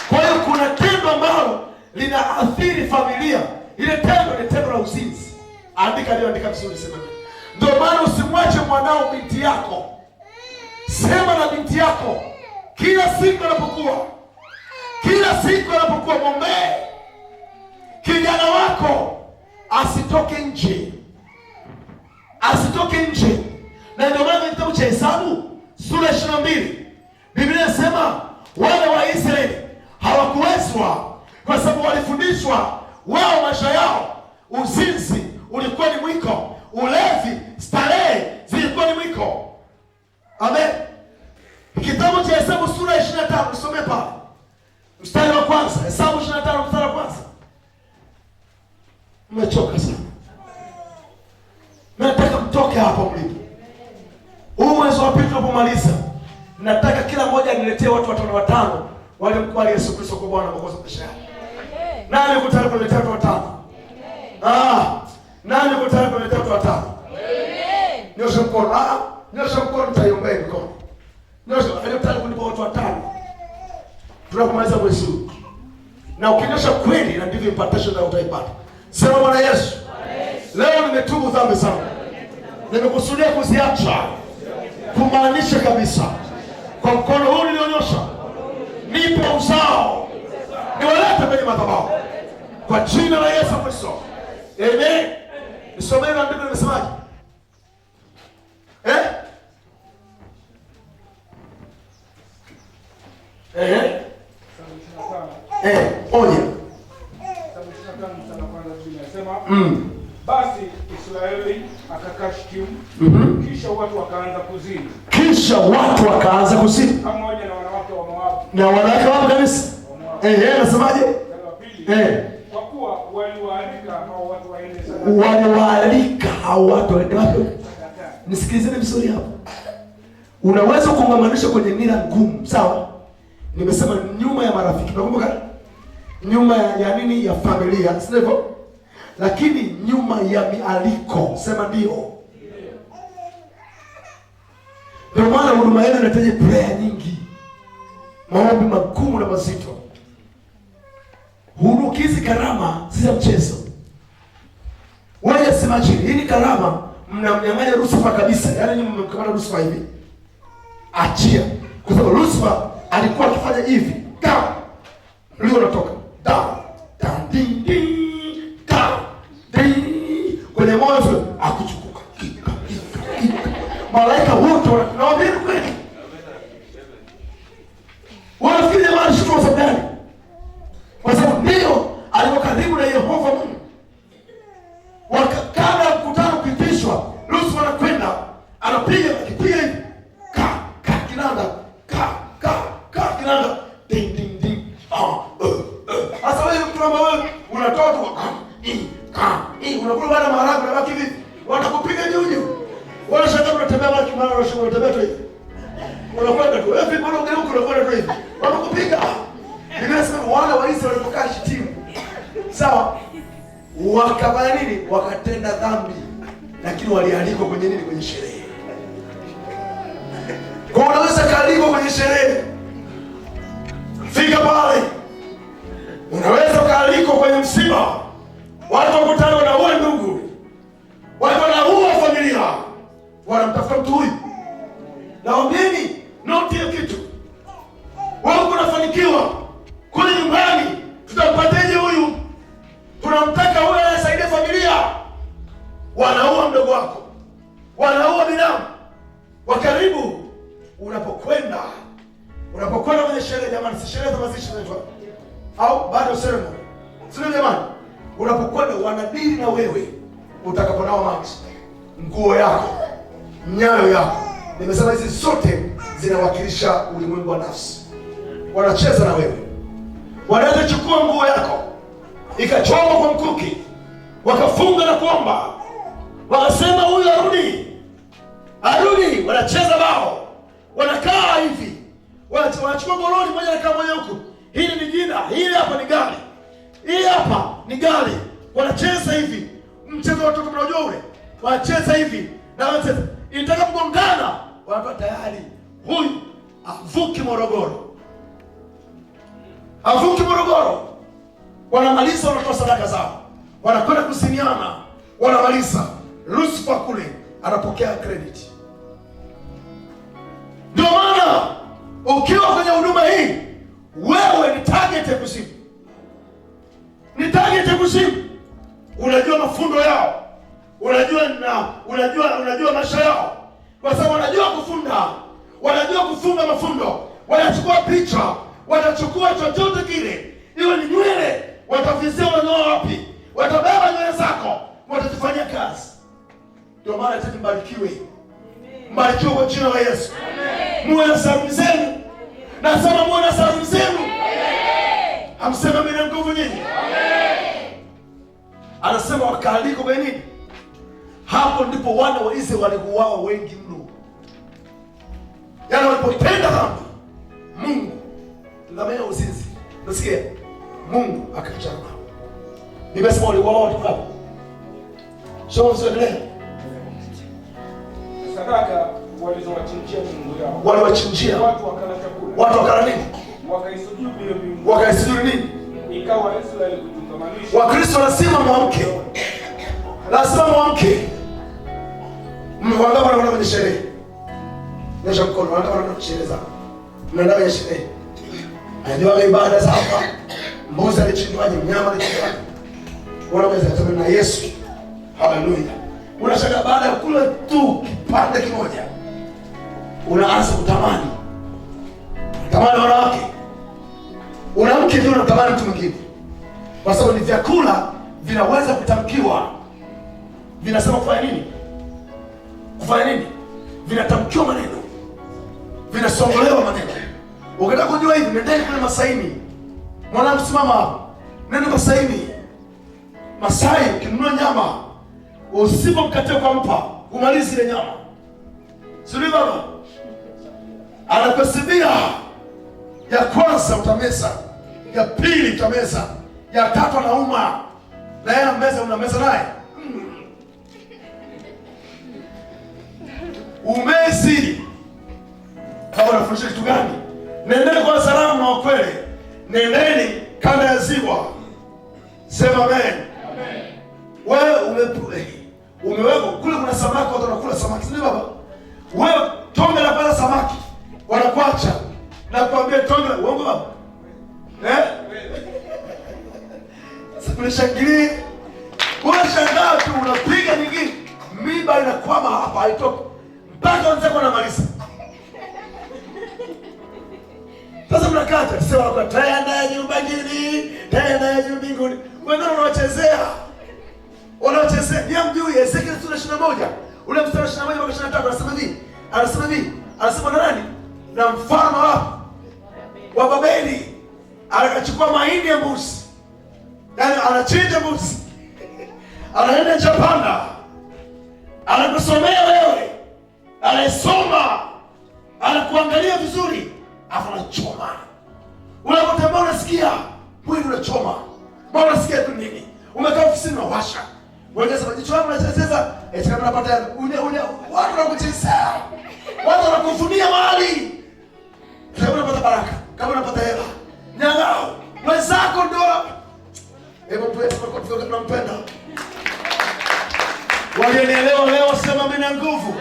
Kwa hiyo kuna tendo ambalo linaathiri familia. Ile tendo ni tendo la uzinzi. Andika vizuri sema. Ndio maana usimwache mwanao binti yako. Sema na binti yako kila siku anapokuwa mwombee kijana wako asitoke nje. Na ndio maana kitabu cha Hesabu sura 22 Biblia inasema wale wa Israeli hawakuwezwa kwa sababu walifundishwa wao, maisha yao uzinzi ulikuwa ni mwiko, ulevi, starehe zilikuwa ni mwiko. Amen. Kitabu cha Hesabu sura 25 usome pale mstari wa kwanza. Hesabu 25 mstari wa kwanza. Mmechoka sana. Nataka mtoke hapo mlipo. Huu mwezi wa pili tunapomaliza, nataka kila mmoja aniletee watu 5 waliomkubali Yesu Kristo kwa Bwana na Mwokozi wa maisha yao. Nani yuko tayari kuniletea watu 5? Nani yuko tayari kuniletea watu 5? Nyosha mkono. Nyosha mkono, nitaiombea mkono. Nyosha, ndio tayari kunipa watu 5. Tunapomaliza mwezi huu. Na ukinyosha kweli, na ndivyo impartation na utaipata. Sema Bwana Yesu, leo nimetubu dhambi zangu. Nimekusudia kuziacha. Kumaanisha kabisa, kwa mkono huu nilionyosha, nipe uzao, niwalete kwenye madhabahu kwa jina la Yesu Kristo. Amen. Nisomee na Biblia imesemaje? Onya. Basi Israeli akakaa Shitimu, kisha watu wakaanza kuzini. Pamoja na wanawake wa Moabu. Na wanawake wa kanisa. Nasemaje? Kwa kuwa waliwaalika hao watu waende wapi? Nisikilizeni vizuri hapo. Unaweza kungamanisha kwenye nira ngumu, sawa? Nimesema nyuma ya marafiki. Unakumbuka? Nyuma ya nini? Ya familia, sivyo? Lakini nyuma ya mialiko, sema ndio. Ndio maana huduma yenu inahitaji prayer nyingi, maombi magumu na mazito. Hizi karama si mchezo. Wewe sema chini, hii ni karama, mnamnyang'anya Lucifer kabisa. Yaani nyinyi mmemkamata Lucifer hivi. Achia. Kwa sababu Lucifer alikuwa akifanya hivi. Ka. Leo unatoka. Da. Ding ding. Kwenye moyo akuchukuka. Malaika wote wanawaambia kweli. Wanafikiri mara shukuru sababu gani? Kwa sababu ndio alikuwa karibu na Yehova Mungu. Kabla ya mkutano kupitishwa, Lucifer anakwenda, anapiga hivi. Kinanda. Kinanda. Ding ding ding. Sasa wewe mtu ambaye wewe unatoa tu unakula bana maharagwe na baki hivi. Watakupiga nyunyu. Wala shaka unatembea baki mara unatembea tu hivi. Unakwenda tu. Hivi bora ungeuka unakwenda tu hivi. Watakupiga. Nimesema wale wa Israeli walipokaa Shitimu. Sawa? Wakafanya nini? Wakatenda dhambi. Lakini walialikwa kwenye nini? Kwenye sherehe. Kwa unaweza kaalikwa kwenye sherehe. Fika pale. Unaweza kaalikwa kwenye msiba. Watu wakutana wanaua ndugu. Watu wanaua familia. Wanamtafuta mtu huyu. Naombieni, noti ya kitu. Wao kunafanikiwa. Kule nyumbani, tutampateje huyu? Tunamtaka huyu anasaidia familia. Wanaua mdogo wako. Wanaua binamu. Wa karibu. Unapokwenda kwenye sherehe, jamani, si sherehe za mazishi zinaitwa. Au bado ceremony. Sio jamani. Unapokwenda wanadili na wewe utakaponawa maji, nguo yako, nyayo yako. Nimesema hizi zote zinawakilisha ulimwengu wa nafsi. Wanacheza na wewe. Wanaweza chukua nguo yako ikachomwa kwa mkuki, wakafunga na kuomba, wakasema huyu arudi. Wanacheza bao, wanakaa hivi, wanachukua goloni moja na kama moja huku. Hili ni jina, hili hapa ni gari. Hii hapa ni gari. Wanacheza hivi. Mchezo wa watoto mnajua ule. Wanacheza hivi. Na wanacheza. Inataka kugongana. Wanatoa tayari. Huyu avuki Morogoro. Wanamaliza, wanatoa sadaka zao. Wanakwenda kusiniana. Wanamaliza. Lucifer kule anapokea credit. Ndio maana ukiwa kwenye huduma hii, wewe ni target ya kusifu. Ni target ya kusifu. Unajua mafundo yao. Unajua maisha yao. Kwa sababu wanajua kufunda. Wanajua kufunga mafundo. Wanachukua picha. Watachukua chochote kile. Iwe ni nywele. Watafizia wanyoa wapi. Watabeba nywele zako. Watatufanyia kazi. Ndio maana tena mbarikiwe. Mbarikiwe kwa jina la Yesu. Muwe na salamu zenu. Nasema muwe na salamu zenu. Amsema mimi na nguvu nyingi. Anasema wakaalikwa kwenye nini? Hapo ndipo wana wa Israeli waliuawa wengi mno. Yaani walipotenda dhambi, Mungu ngamea uzinzi. Nasikia Mungu akachana nao. Nimesema waliuawa watu hapo. Sio msiendelee. Sadaka walizowachinjia Mungu yao. Waliwachinjia. Watu wakala chakula. Watu wakala nini? Wakaisujudu hiyo miungu. Wakaisujudu nini? Ikawa Israeli kujungamanisha. Wakristo lazima mwamke. Lazima mwamke. Wangapi wanaenda kwenye sherehe? Nyosha mkono, wangapi wanaenda kwenye sherehe zao? Mnaenda kwenye sherehe. Ndio ibada za hapa. Mbuzi alichinjwaje, mnyama alichinjwaje? Wanaweza kusema na Yesu. Haleluya. Unashangaa baada ya kula tu kipande kimoja unaanza kutamani. Tamani wanawake. Unamke ndio unatamani mtu mwingine. Kwa sababu ni vyakula vinaweza kutamkiwa. Vinasema kufanya nini? Kufanya nini? Vinatamkiwa maneno. Vinasongolewa maneno. Ukitaka kujua hivi, nendeni kule Masaini. Mwanangu simama hapo. Nenda Masaini. Masai ukinunua nyama, usipomkatia kwa mpa, umalizi ile nyama. Sio baba? Anakusibia. Ya kwanza utameza, ya pili utameza, ya tatu anauma. Na yeye anameza, unameza naye. Umezi. Kama unafundisha kitu gani? Nendeni kwa salamu na ukweli. Nendeni kanda ya ziwa. Sema amen. Amen. Wewe umeweka kule, kuna samaki, watu wanakula samaki, sio baba? Wewe tonge la pala samaki, wanakuacha na kuambia tonge, uongo baba? Sikushangilie. Unashangaa tu, unapiga nyingine, miba inakwama hapa, haitoki. Mpaka wanzako wanamaliza. Sasa mnakata, sema kwa tayanda nyumba gini, tayanda mbinguni. Wengine wanawachezea. Wanawachezea. Ni mjui Ezekiel sura 21. Ule mstari 21 mpaka 23 anasema hivi. Anasema na nani? Na mfalme wa Babeli akachukua mahindi ya mbuzi. Yaani anachinja mbuzi. Anaenda Japanda. Anakusomea wewe. Anasoma. Anakuangalia vizuri. Afu anachoma. Unapotembea unasikia mwili unachoma. Mbona unasikia tu nini? Umekaa ofisini unawasha. Wewe sasa jicho lako linachezeza, kama unapata watu wanakuchezea. Watu wanakufunia mali. Kama unapata baraka, kama unapata hela. Nyangao. Wenzako ndio. Hebu tuweze kwa tunampenda. Walionielewa leo sema mimi na nguvu.